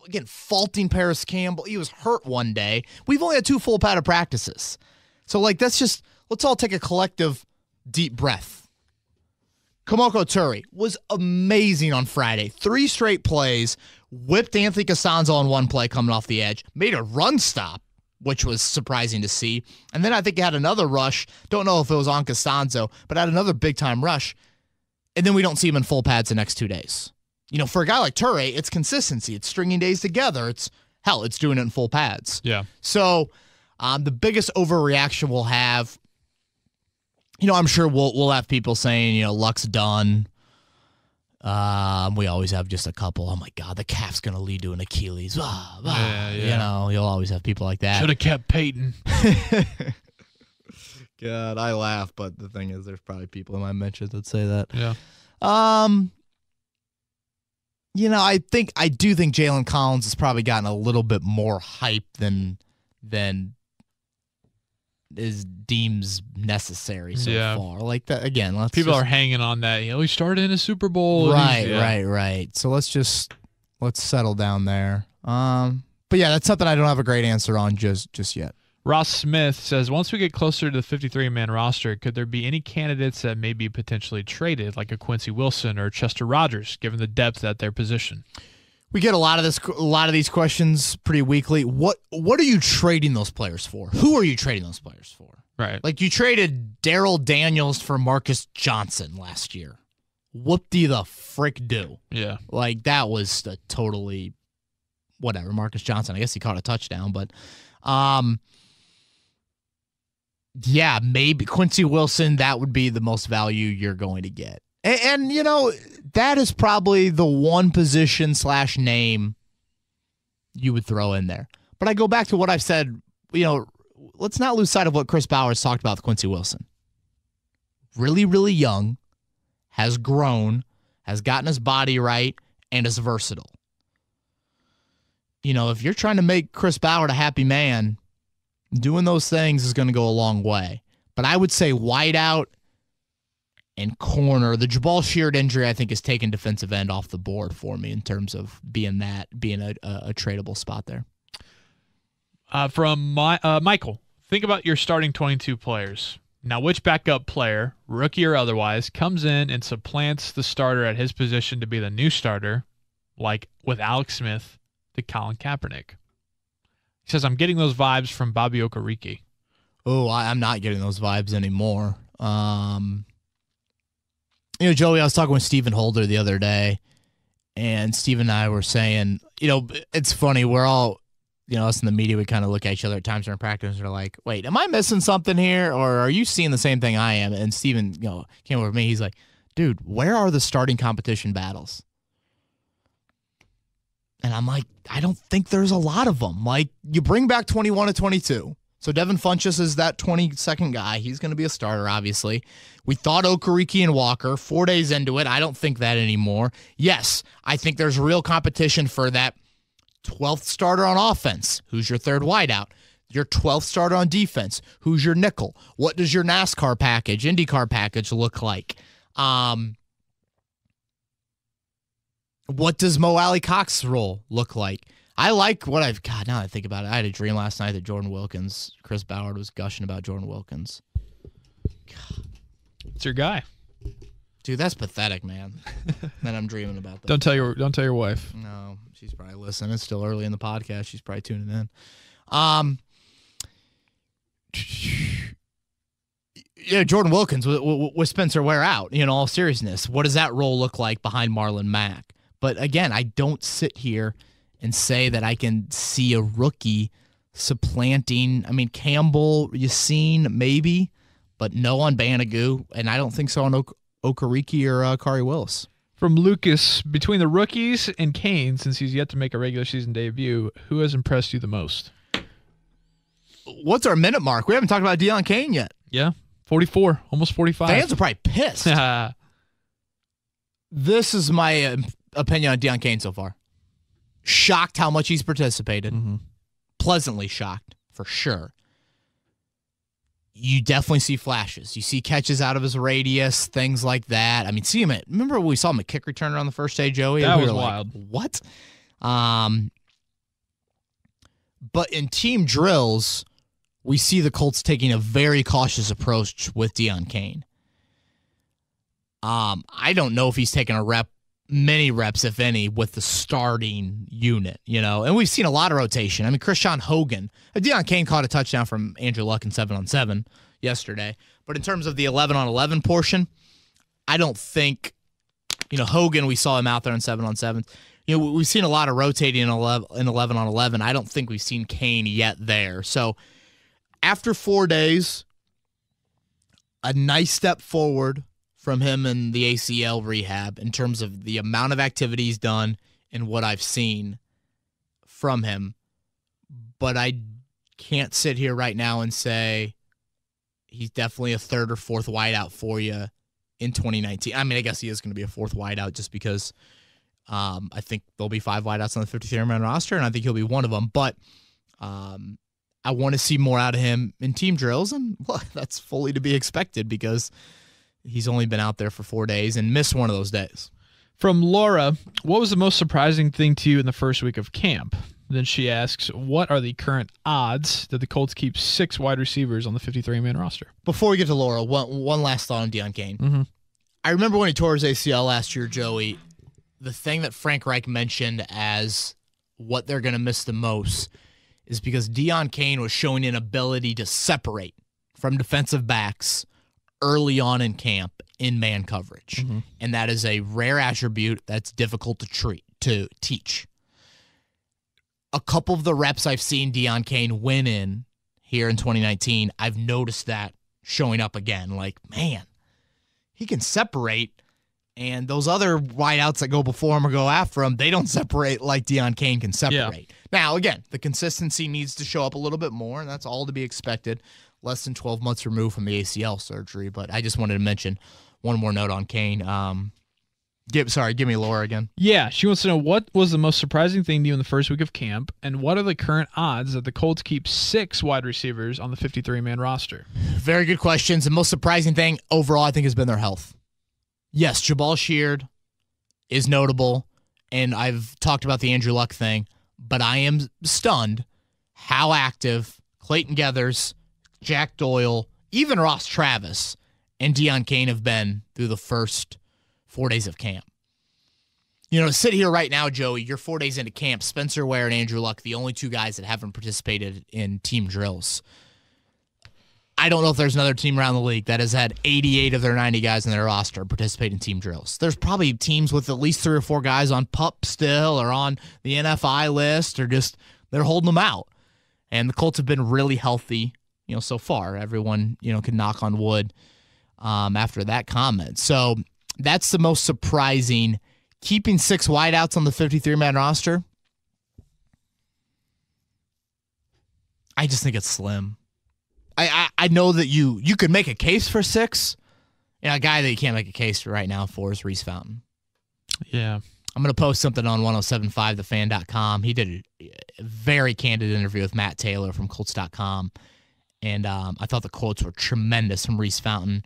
A: again, faulting Paris Campbell. He was hurt one day. We've only had 2 full padded practices. So, let's all take a collective deep breath. Kamoko Terry was amazing on Friday. 3 straight plays, whipped Anthony Costanzo on one play coming off the edge, made a run stop, which was surprising to see. And then I think he had another rush. Don't know if it was on Costanzo, but had another big-time rush. And then we don't see him in full pads the next 2 days. For a guy like Terry, it's consistency. It's stringing days together. It's doing it in full pads.
B: Yeah.
A: So the biggest overreaction we'll have, I'm sure we'll have people saying, luck's done. We always have just a couple. Oh my God, the calf's gonna lead to an Achilles. Yeah. You'll always have people like that.
B: Should have kept Peyton.
A: God, I laugh, but the thing is, there's probably people in my mentions that say that.
B: Yeah.
A: I do think Jalen Collins has probably gotten a little bit more hype than is deems necessary so far. Like that again.
B: People are hanging on that. He started in a Super Bowl.
A: Right. So let's settle down there. But yeah, that's something I don't have a great answer on just yet.
B: Ross Smith says, once we get closer to the 53-man roster, could there be any candidates that may be potentially traded, like a Quincey Wilson or Chester Rodgers, given the depth at their position?
A: We get a lot of these questions pretty weekly. What are you trading those players for? Who are you trading those players for?
B: Right.
A: Like you traded Daryl Daniels for Marcus Johnson last year. Whoop-de the frick do?
B: Yeah.
A: Like that was a totally whatever. Marcus Johnson, I guess he caught a touchdown, but yeah, maybe Quincey Wilson, that would be the most value you're going to get. And that is probably the one position / name you would throw in there. But I go back to what I've said, let's not lose sight of what Chris Bowers talked about with Quincey Wilson. Really, really young, has grown, has gotten his body right, and is versatile. If you're trying to make Chris Ballard a happy man, doing those things is going to go a long way. But I would say wideout and corner. The Jabaal Sheard injury, I think, has taken defensive end off the board for me in terms of being a tradable spot there.
B: From Michael, think about your starting 22 players. Now, which backup player, rookie or otherwise, comes in and supplants the starter at his position to be the new starter, like with Alex Smith to Colin Kaepernick? He says, I'm getting those vibes from Bobby Okereke.
A: Oh, I'm not getting those vibes anymore. Joey, I was talking with Stephen Holder the other day, and Steve and I were saying, it's funny. We're all, us in the media, we kind of look at each other at times during practice and we're like, wait, am I missing something here? Or are you seeing the same thing I am? And Stephen, came over to me. He's like, dude, where are the starting competition battles? And I'm like, I don't think there's a lot of them. Like, you bring back 21 to 22. So Devin Funchess is that 22nd guy. He's going to be a starter, obviously. We thought Okereke and Walker. 4 days into it, I don't think that anymore. Yes, I think there's real competition for that 12th starter on offense. Who's your third wideout? Your 12th starter on defense. Who's your nickel? What does your NASCAR package, IndyCar package look like? What does Mo Alley Cox's role look like? I like what God, now that I think about it, I had a dream last night that Chris Ballard was gushing about Jordan Wilkins.
B: God. It's your guy.
A: Dude, that's pathetic, man. That I'm dreaming about that.
B: Don't tell your wife.
A: No, she's probably listening. It's still early in the podcast. She's probably tuning in. Jordan Wilkins with Spencer Ware out, all seriousness. What does that role look like behind Marlon Mack? But again, I don't sit here and say that I can see a rookie supplanting. I mean, Campbell, Yassine, maybe, but no on Banagoo, and I don't think so on Okereke or Kari Willis.
B: From Lucas, between the rookies and Cain, since he's yet to make a regular season debut, who has impressed you the most?
A: What's our minute mark? We haven't talked about Deon Cain yet.
B: Yeah, 44, almost 45.
A: Fans are probably pissed. This is my opinion on Deon Cain so far. Shocked how much he's participated.
B: Mm-hmm.
A: Pleasantly shocked, for sure. You definitely see flashes. You see catches out of his radius, things like that. I mean, remember when we saw him at kick returner on the first day, Joey?
B: That was wild.
A: What? But in team drills, we see the Colts taking a very cautious approach with Deon Cain. I don't know if he's taken many reps, if any, with the starting unit, and we've seen a lot of rotation. I mean, Krishan Hogan, Deon Cain caught a touchdown from Andrew Luck in 7-on-7 yesterday. But in terms of the 11-on-11 portion, I don't think, Hogan, we saw him out there in 7-on-7. We've seen a lot of rotating in 11-on-11. I don't think we've seen Cain yet there. So after 4 days, a nice step forward from him in the ACL rehab in terms of the amount of activities done and what I've seen from him. But I can't sit here right now and say he's definitely a third or fourth wideout for you in 2019. I mean, I guess he is going to be a fourth wideout just because I think there'll be 5 wideouts on the 53-man roster, and I think he'll be one of them. But I want to see more out of him in team drills, and that's fully to be expected because he's only been out there for 4 days and missed one of those days.
B: From Laura, what was the most surprising thing to you in the first week of camp? Then she asks, what are the current odds that the Colts keep 6 wide receivers on the 53-man roster?
A: Before we get to Laura, one last thought on Deon Cain.
B: Mm-hmm.
A: I remember when he tore his ACL last year, Joey, the thing that Frank Reich mentioned as what they're going to miss the most is because Deon Cain was showing an ability to separate from defensive backs early on in camp in man coverage. Mm-hmm. And that is a rare attribute that's difficult to teach. A couple of the reps I've seen Deon Cain win in here in 2019, I've noticed that showing up again. Like, man, he can separate, and those other wideouts that go before him or go after him, they don't separate like Deon Cain can separate. Yeah. Now, again, the consistency needs to show up a little bit more, and that's all to be expected. Less than 12 months removed from the ACL surgery, but I just wanted to mention one more note on Cain. Give me Laura again.
B: Yeah, she wants to know what was the most surprising thing to you in the first week of camp, and what are the current odds that the Colts keep 6 wide receivers on the 53-man roster?
A: Very good questions. The most surprising thing overall, I think, has been their health. Yes, Jabaal Sheard is notable, and I've talked about the Andrew Luck thing, but I am stunned how active Clayton Geathers, Jack Doyle, even Ross Travis, and Deon Cain have been through the first 4 days of camp. To sit here right now, Joey, you're 4 days into camp. Spencer Ware and Andrew Luck, the only 2 guys that haven't participated in team drills. I don't know if there's another team around the league that has had 88 of their 90 guys in their roster participate in team drills. There's probably teams with at least 3 or 4 guys on PUP still or on the NFI list or just they're holding them out. And the Colts have been really healthy, so far. Everyone, can knock on wood after that comment. So that's the most surprising. Keeping 6 wideouts on the 53-man roster, I just think it's slim. I know that you could make a case for 6. A guy that you can't make a case right now for is Rhys Fountain.
B: Yeah.
A: I'm going to post something on 1075thefan.com. He did a very candid interview with Matt Taylor from Colts.com. And I thought the quotes were tremendous from Rhys Fountain,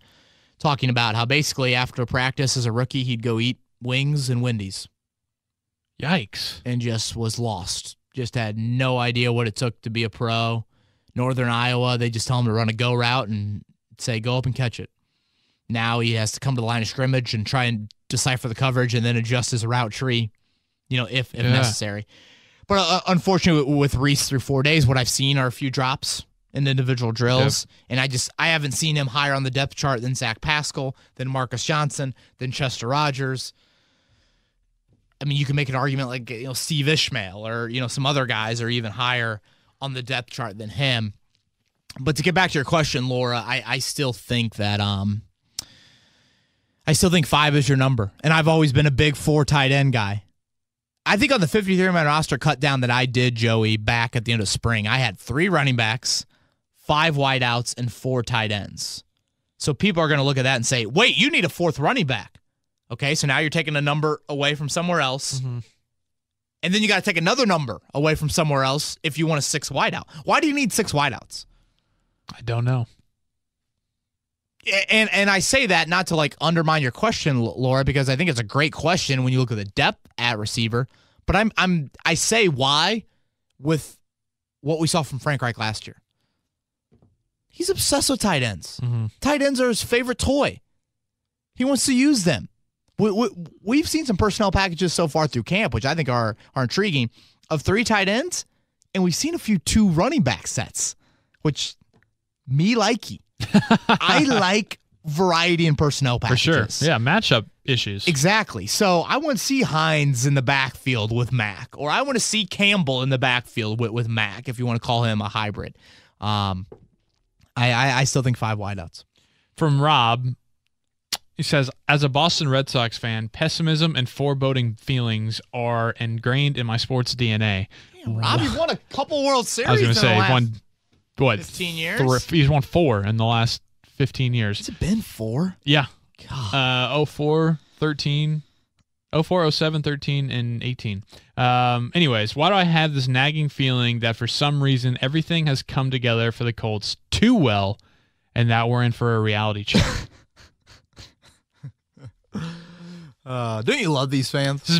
A: talking about how basically after practice as a rookie, he'd go eat wings and Wendy's.
B: Yikes.
A: And just was lost. Just had no idea what it took to be a pro. Northern Iowa, they just tell him to run a go route and say, go up and catch it. Now he has to come to the line of scrimmage and try and decipher the coverage and then adjust his route tree, if necessary. But unfortunately, with Rhys through 4 days, what I've seen are a few drops in individual drills. Yep. And I haven't seen him higher on the depth chart than Zach Pascal, than Marcus Johnson, than Chester Rodgers. I mean, you can make an argument like Steve Ishmael or some other guys are even higher on the depth chart than him. But to get back to your question, Laura, I still think that I still think 5 is your number. And I've always been a big 4 tight end guy. I think on the 53-man roster cut down that I did, Joey, back at the end of spring, I had 3 running backs, 5 wideouts and 4 tight ends. So people are going to look at that and say, wait, you need a 4th running back. Okay, so now you're taking a number away from somewhere else. Mm-hmm. And then you got to take another number away from somewhere else if you want a 6th wideout. Why do you need 6 wideouts?
B: I don't know.
A: And I say that not to like undermine your question, Laura, because I think it's a great question when you look at the depth at receiver. But I say why with what we saw from Frank Reich last year. He's obsessed with tight ends. Mm-hmm. Tight ends are his favorite toy. He wants to use them. We've seen some personnel packages so far through camp, which I think are intriguing, of 3 tight ends, and we've seen a few 2 running back sets, which me likey. I like variety in personnel packages.
B: For sure. Yeah, matchup issues.
A: Exactly. So I want to see Hines in the backfield with Mack, or I want to see Campbell in the backfield with Mack, if you want to call him a hybrid. I still think 5 wideouts.
B: From Rob, he says, as a Boston Red Sox fan, pessimism and foreboding feelings are ingrained in my sports DNA.
A: Damn, Rob, you've won a couple World Series
B: I was going to say,
A: he
B: won, what,
A: 15 years?
B: He's won 4 in the last 15 years.
A: Has it been 4?
B: Yeah.
A: God.
B: 04, 13, 04, 07, 13, and 18. Anyways, why do I have this nagging feeling that for some reason everything has come together for the Colts too well and that we're in for a reality check?
A: Don't you love these fans?
B: This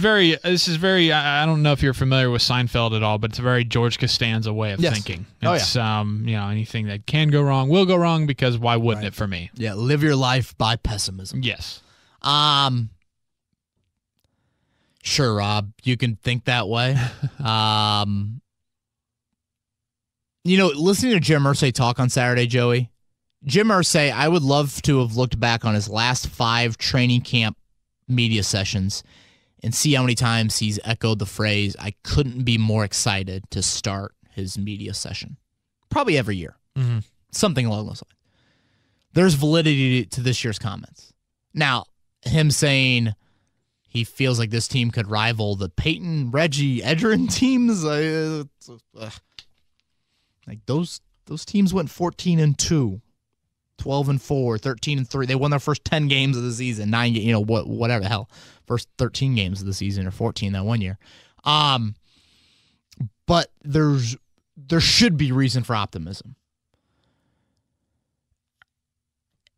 B: is very. I don't know if you're familiar with Seinfeld at all, but it's a very George Costanza way of thinking. It's anything that can go wrong will go wrong, because why wouldn't it for me?
A: Yeah, live your life by pessimism.
B: Yes.
A: Sure, Rob, you can think that way. Listening to Jim Irsay talk on Saturday, Joey. Jim Irsay, I would love to have looked back on his last 5 training camp media sessions and see how many times he's echoed the phrase, I couldn't be more excited to start his media session. Probably every year. Mm-hmm. Something along those lines. There's validity to this year's comments. Now, him saying he feels like this team could rival the Peyton, Reggie, Edgerrin teams, like those teams went 14-2. 12-4, 13-3. They won their first 10 games of the season. 9, whatever the hell. First 13 games of the season, or 14 that one year. But there should be reason for optimism.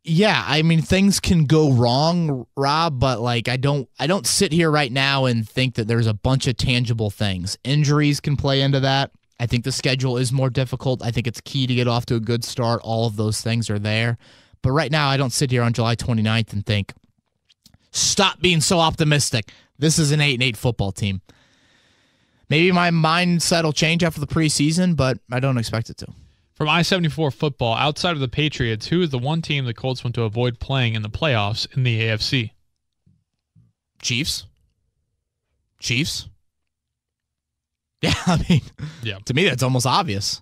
A: Yeah, I mean, things can go wrong, Rob, but like I don't sit here right now and think that there's a bunch of tangible things. Injuries can play into that. I think the schedule is more difficult. I think it's key to get off to a good start. All of those things are there. But right now, I don't sit here on July 29th and think, stop being so optimistic. This is an 8-8 football team. Maybe my mindset will change after the preseason, but I don't expect it to.
B: From I-74 football, outside of the Patriots, who is the one team the Colts want to avoid playing in the playoffs in the AFC?
A: Chiefs. Yeah, I mean, to me, that's almost obvious.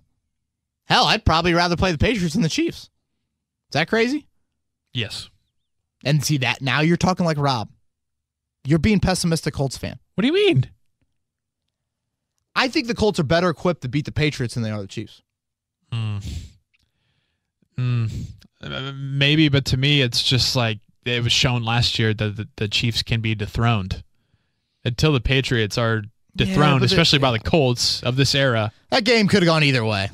A: Hell, I'd probably rather play the Patriots than the Chiefs. Is that crazy?
B: Yes.
A: And see that, now you're talking like Rob. You're being pessimistic Colts fan.
B: What do you mean?
A: I think the Colts are better equipped to beat the Patriots than they are the Chiefs.
B: Maybe, but to me, it's just like it was shown last year that the Chiefs can be dethroned. Until the Patriots are dethroned, especially by the Colts of this era.
A: That game could have gone either way.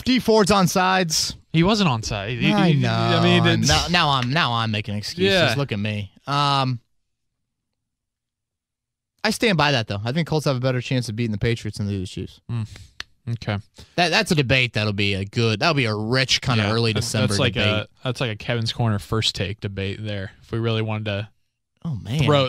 A: Dee Ford's on sides.
B: He wasn't on side.
A: I know. I mean, now I'm making excuses.
B: Yeah.
A: Look at me. I stand by that though. I think Colts have a better chance of beating the Patriots than they do the Chiefs.
B: Okay.
A: That's a debate that'll be a rich kind of early December debate.
B: That's like a Kevin's Corner first take debate there. If we really wanted to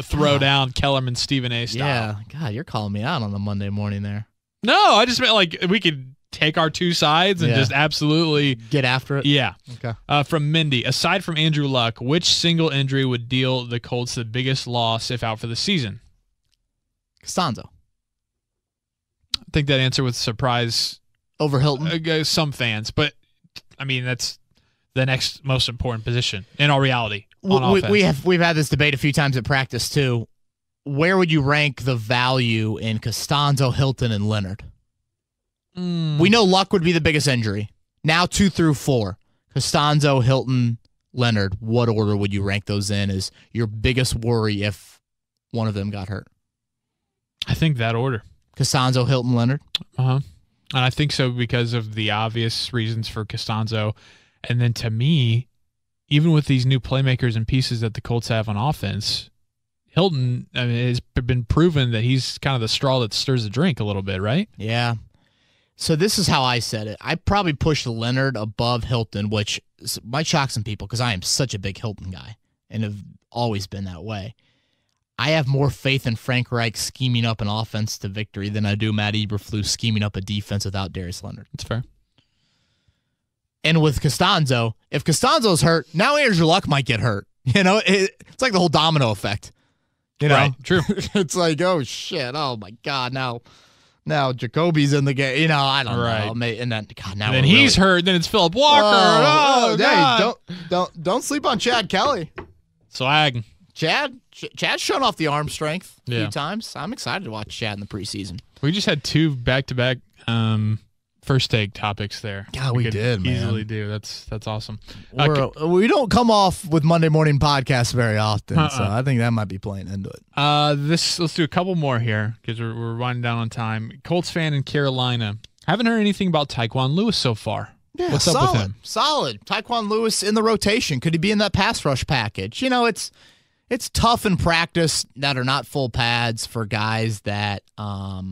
B: throw down Kellerman Stephen A style.
A: Yeah, God, you're calling me out on a Monday morning there.
B: No, I just meant like we could take our two sides and just absolutely
A: get after it.
B: Yeah.
A: Okay.
B: From Mindy, aside from Andrew Luck, which single injury would deal the Colts the biggest loss if out for the season?
A: Costanzo.
B: I think that answer would surprise
A: over Hilton
B: some fans, but I mean that's the next most important position in all reality.
A: We've had this debate a few times at practice too. Where would you rank the value in Costanzo, Hilton, and Leonard? We know Luck would be the biggest injury. Now 2 through 4. Costanzo, Hilton, Leonard. What order would you rank those in as your biggest worry if one of them got hurt?
B: I think that order.
A: Costanzo, Hilton, Leonard?
B: Uh-huh. And I think so because of the obvious reasons for Costanzo. And then to me, even with these new playmakers and pieces that the Colts have on offense, Hilton has been proven that he's kind of the straw that stirs the drink a little bit, right?
A: Yeah. So this is how I said it. I probably pushed Leonard above Hilton, which might shock some people because I am such a big Hilton guy and have always been that way. I have more faith in Frank Reich scheming up an offense to victory than I do Matt Eberflus scheming up a defense without Darius Leonard.
B: That's fair.
A: And with Costanzo, if Costanzo's hurt, now Andrew Luck might get hurt. It's like the whole domino effect.
B: Right, true.
A: It's like, oh, shit. Oh, my God. Now Jacoby's in the game. I don't know. And then, God, now
B: and then he's hurt. Then it's Philip Walker. Oh,
A: God. Hey, don't sleep on Chad Kelly.
B: Swag.
A: Chad's shown off the arm strength a
B: Yeah.
A: few times. I'm excited to watch Chad in the preseason.
B: We just had 2 back-to-back first take topics there.
A: God, we did, man.
B: Easily do. That's awesome.
A: We don't come off with Monday morning podcasts very often, so I think that might be playing into it.
B: Let's do a couple more here because we're winding down on time. Colts fan in Carolina. Haven't heard anything about Tyquan Lewis so far.
A: Yeah,
B: What's up with him?
A: Solid. Tyquan Lewis in the rotation. Could he be in that pass rush package? It's tough in practice that are not full pads for guys that are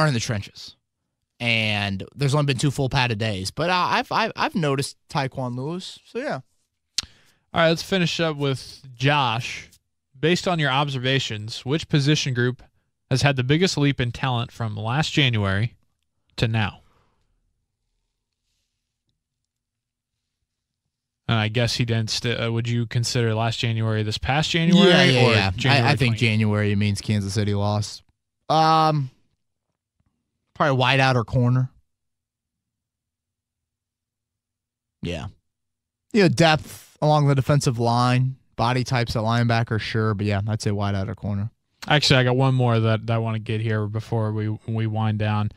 A: in the trenches. And there's only been 2 full padded days. But I've noticed Tyquan Lewis. So yeah.
B: All right, let's finish up with Josh. Based on your observations, which position group has had the biggest leap in talent from last January to now? I guess he didn't. Would you consider last January this past January?
A: Yeah.
B: January
A: I think January means Kansas City lost. Probably wide out or corner. Yeah. Depth along the defensive line, body types at linebacker, sure, but yeah, I'd say wide out or corner.
B: Actually, I got one more that I want to get here before we wind down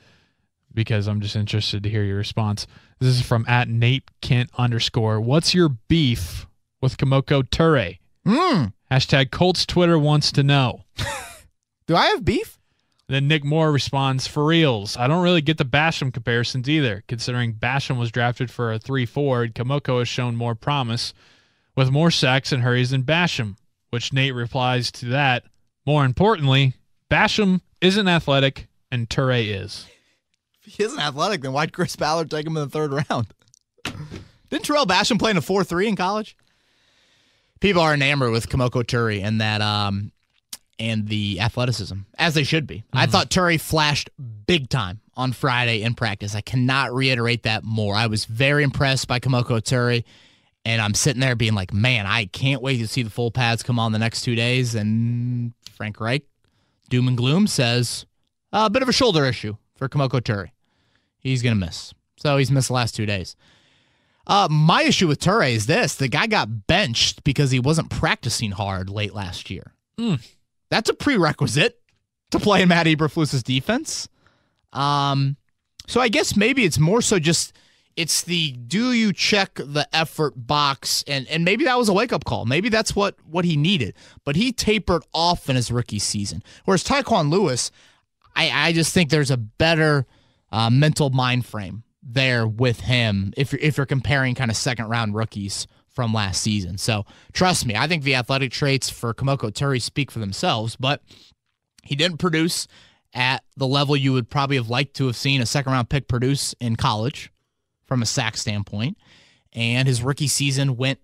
B: because I'm just interested to hear your response. This is from @NateKent_. What's your beef with Kamoko Terry? Hashtag Colts Twitter wants to know.
A: Do I have beef?
B: Then Nick Moore responds, for reals, I don't really get the Basham comparisons either, considering Basham was drafted for a 3-4, Kamoko has shown more promise with more sacks and hurries than Basham, which Nate replies to that, more importantly, Basham isn't athletic and Toure is.
A: If he isn't athletic, then why'd Chris Ballard take him in the 3rd round? Didn't Terrell Basham play in a 4-3 in college? People are enamored with Kamoko Terry and that and the athleticism, as they should be. I thought Terry flashed big time on Friday in practice. I cannot reiterate that more. I was very impressed by Kamoko Terry, and I'm sitting there being like, man, I can't wait to see the full pads come on the next 2 days. And Frank Reich, doom and gloom, says a bit of a shoulder issue for Kamoko Terry. He's going to miss. So he's missed the last 2 days. My issue with Terry is this. The guy got benched because he wasn't practicing hard late last year. That's a prerequisite to play in Matt Eberflus's defense. So I guess maybe it's more so just it's the do you check the effort box, and maybe that was a wake-up call. Maybe that's what he needed. But he tapered off in his rookie season. Whereas Tyquan Lewis, I just think there's a better mental mind frame there with him if you're comparing kind of second-round rookies from last season. So trust me, I think the athletic traits for Kamoko Terry speak for themselves, but he didn't produce at the level you would probably have liked to have seen a second-round pick produce in college from a sack standpoint, and his rookie season went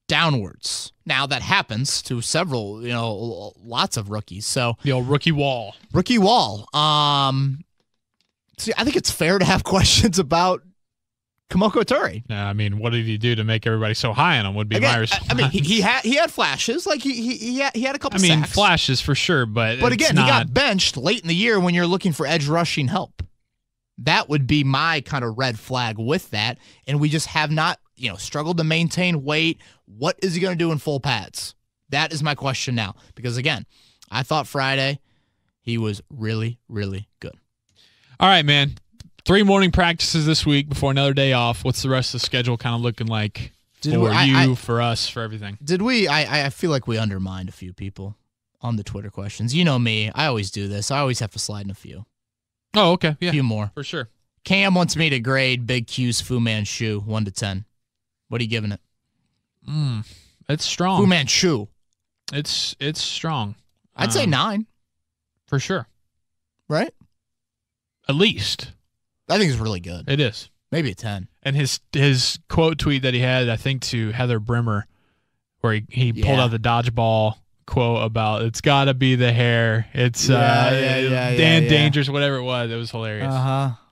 A: downwards. Now, that happens to several, lots of rookies. So
B: the old rookie wall.
A: See, I think it's fair to have questions about Kamoko Terry.
B: I mean, what did he do to make everybody so high on him would be my response.
A: I mean, he had flashes. Like, he had a couple sacks.
B: I mean, flashes for sure, but
A: again, he got benched late in the year when you're looking for edge rushing help. That would be my kind of red flag with that. And we just have not, struggled to maintain weight. What is he going to do in full pads? That is my question now. Because, again, I thought Friday He was really, really good.
B: All right, man. 3 morning practices this week before another day off. What's the rest of the schedule kind of looking like for us, for everything?
A: Did we? I feel like we undermined a few people on the Twitter questions. You know me. I always do this. I always have to slide in a few.
B: Oh, okay. Yeah.
A: A few more.
B: For sure.
A: Cam wants me to grade Big Q's Fu Manchu 1 to 10. What are you giving it?
B: It's strong.
A: Fu Manchu.
B: It's strong.
A: I'd say 9.
B: For sure.
A: Right?
B: At least.
A: I think it's really good.
B: It is.
A: Maybe a 10.
B: And his quote tweet that he had, I think, to Heather Brimmer, where he pulled out the dodgeball quote about it's got to be the hair. It's Dan Dangerous, whatever it was. It was hilarious.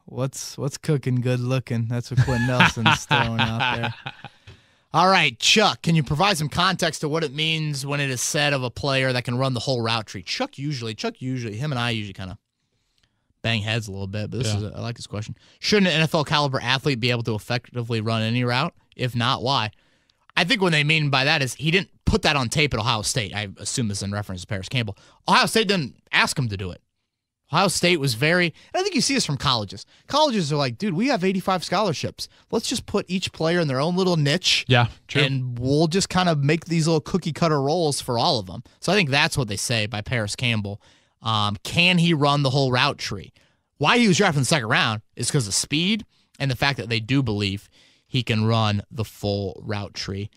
A: What's cooking good looking? That's what Quentin Nelson's throwing out there. All right, Chuck, can you provide some context to what it means when it is said of a player that can run the whole route tree? Chuck usually, him and I usually kind of bang heads a little bit, but I like this question. Shouldn't an NFL caliber athlete be able to effectively run any route? If not, why? I think what they mean by that is he didn't put that on tape at Ohio State. I assume this is in reference to Paris Campbell. Ohio State didn't ask him to do it. Ohio State was and I think you see this from colleges. Colleges are like, dude, we have 85 scholarships. Let's just put each player in their own little niche.
B: Yeah, true.
A: And we'll just kind of make these little cookie cutter roles for all of them. So I think that's what they say by Paris Campbell. Can he run the whole route tree? Why he was drafted in the second round is because of speed and the fact that they do believe he can run the full route tree.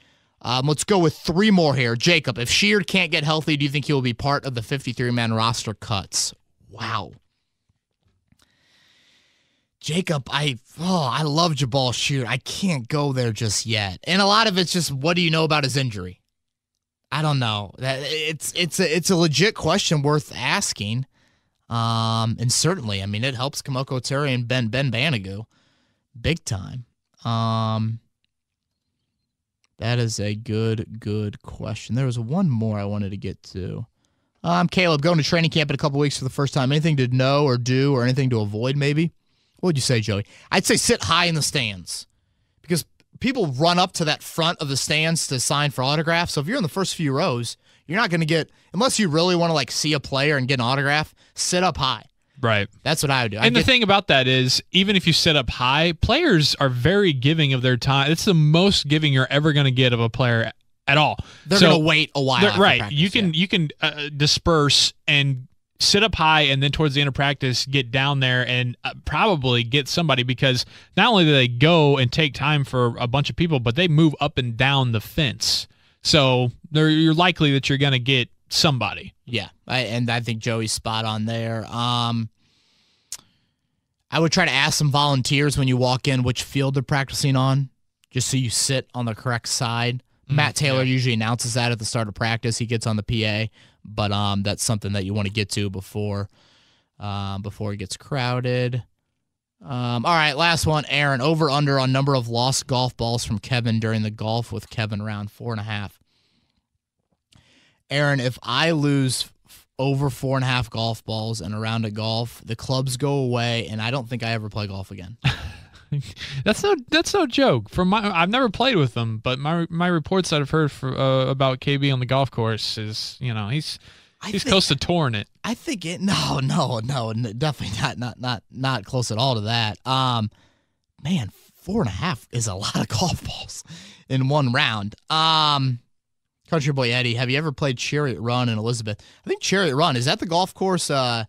A: Let's go with 3 more here. Jacob, if Sheard can't get healthy, do you think he will be part of the 53-man roster cuts? Wow. Jacob, I love Jabaal Sheard. I can't go there just yet. And a lot of it's just, what do you know about his injury? I don't know. It's a legit question worth asking. And certainly, I mean, it helps Kamoko Terry and Ben Banogu big time. That is a good question. There was one more I wanted to get to. I'm Caleb, going to training camp in a couple weeks for the first time. Anything to know or do or anything to avoid maybe? What would you say, Joey? I'd say sit high in the stands because people run up to that front of the stands to sign for autographs. So if you're in the first few rows, you're not going to get, unless you really want to like see a player and get an autograph, sit up high.
B: Right.
A: That's what I would do.
B: And the thing about that is, even if you sit up high, players are very giving of their time. It's the most giving you're ever going to get of a player at all.
A: They're going to wait a while.
B: Right.
A: Practice,
B: you can disperse and sit up high, and then towards the end of practice, get down there and probably get somebody, because not only do they go and take time for a bunch of people, but they move up and down the fence. So you're likely that you're going to get somebody.
A: Yeah, and I think Joey's spot on there. I would try to ask some volunteers when you walk in which field they're practicing on, just so you sit on the correct side. Matt Taylor usually announces that at the start of practice. He gets on the PA, but that's something that you want to get to before it gets crowded. All right, last one. Aaron, over under on number of lost golf balls from Kevin during the Golf with Kevin round, 4.5. Aaron, if I lose over 4.5 golf balls in a round of golf, the clubs go away, and I don't think I ever play golf again.
B: That's no joke. I've never played with them, but my reports that I've heard about KB on the golf course is, he's close to touring it.
A: I think it. No, definitely not close at all to that. Man, 4.5 is a lot of golf balls in one round. Country Boy Eddie, have you ever played Chariot Run in Elizabeth? I think Chariot Run, is that the golf course? Is that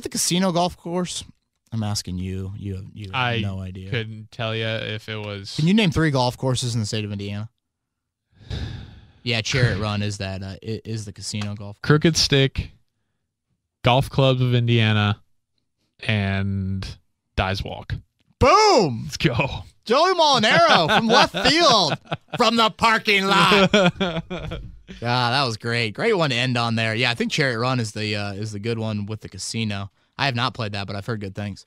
A: the casino golf course? I'm asking you. You have no idea.
B: I couldn't tell you if it was.
A: Can you name 3 golf courses in the state of Indiana? Yeah, Chariot Run is that. Is the casino golf course.
B: Crooked Stick, Golf Clubs of Indiana, and Dice Walk.
A: Boom!
B: Let's go.
A: Joey Molinaro from left field from the parking lot. That was great. Great one to end on there. Yeah, I think Chariot Run is the good one with the casino. I have not played that, but I've heard good things.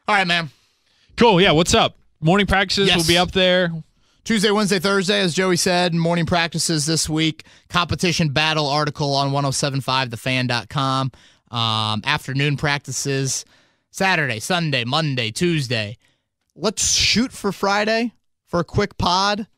A: All right, man.
B: Cool. Yeah, what's up? Morning practices will be up there.
A: Tuesday, Wednesday, Thursday, as Joey said, morning practices this week. Competition battle article on 1075thefan.com. Afternoon practices Saturday, Sunday, Monday, Tuesday. Let's shoot for Friday for a quick pod.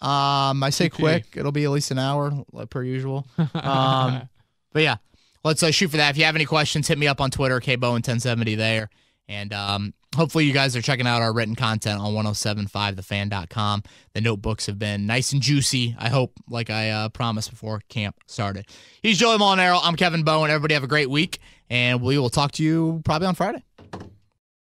A: I say quick. It'll be at least an hour per usual. But yeah, let's shoot for that. If you have any questions, hit me up on Twitter, kbowen1070 there. And hopefully you guys are checking out our written content on 1075thefan.com. The notebooks have been nice and juicy, I hope, like I promised before camp started. He's Joey Molinaro. I'm Kevin Bowen. Everybody have a great week, and we will talk to you probably on Friday.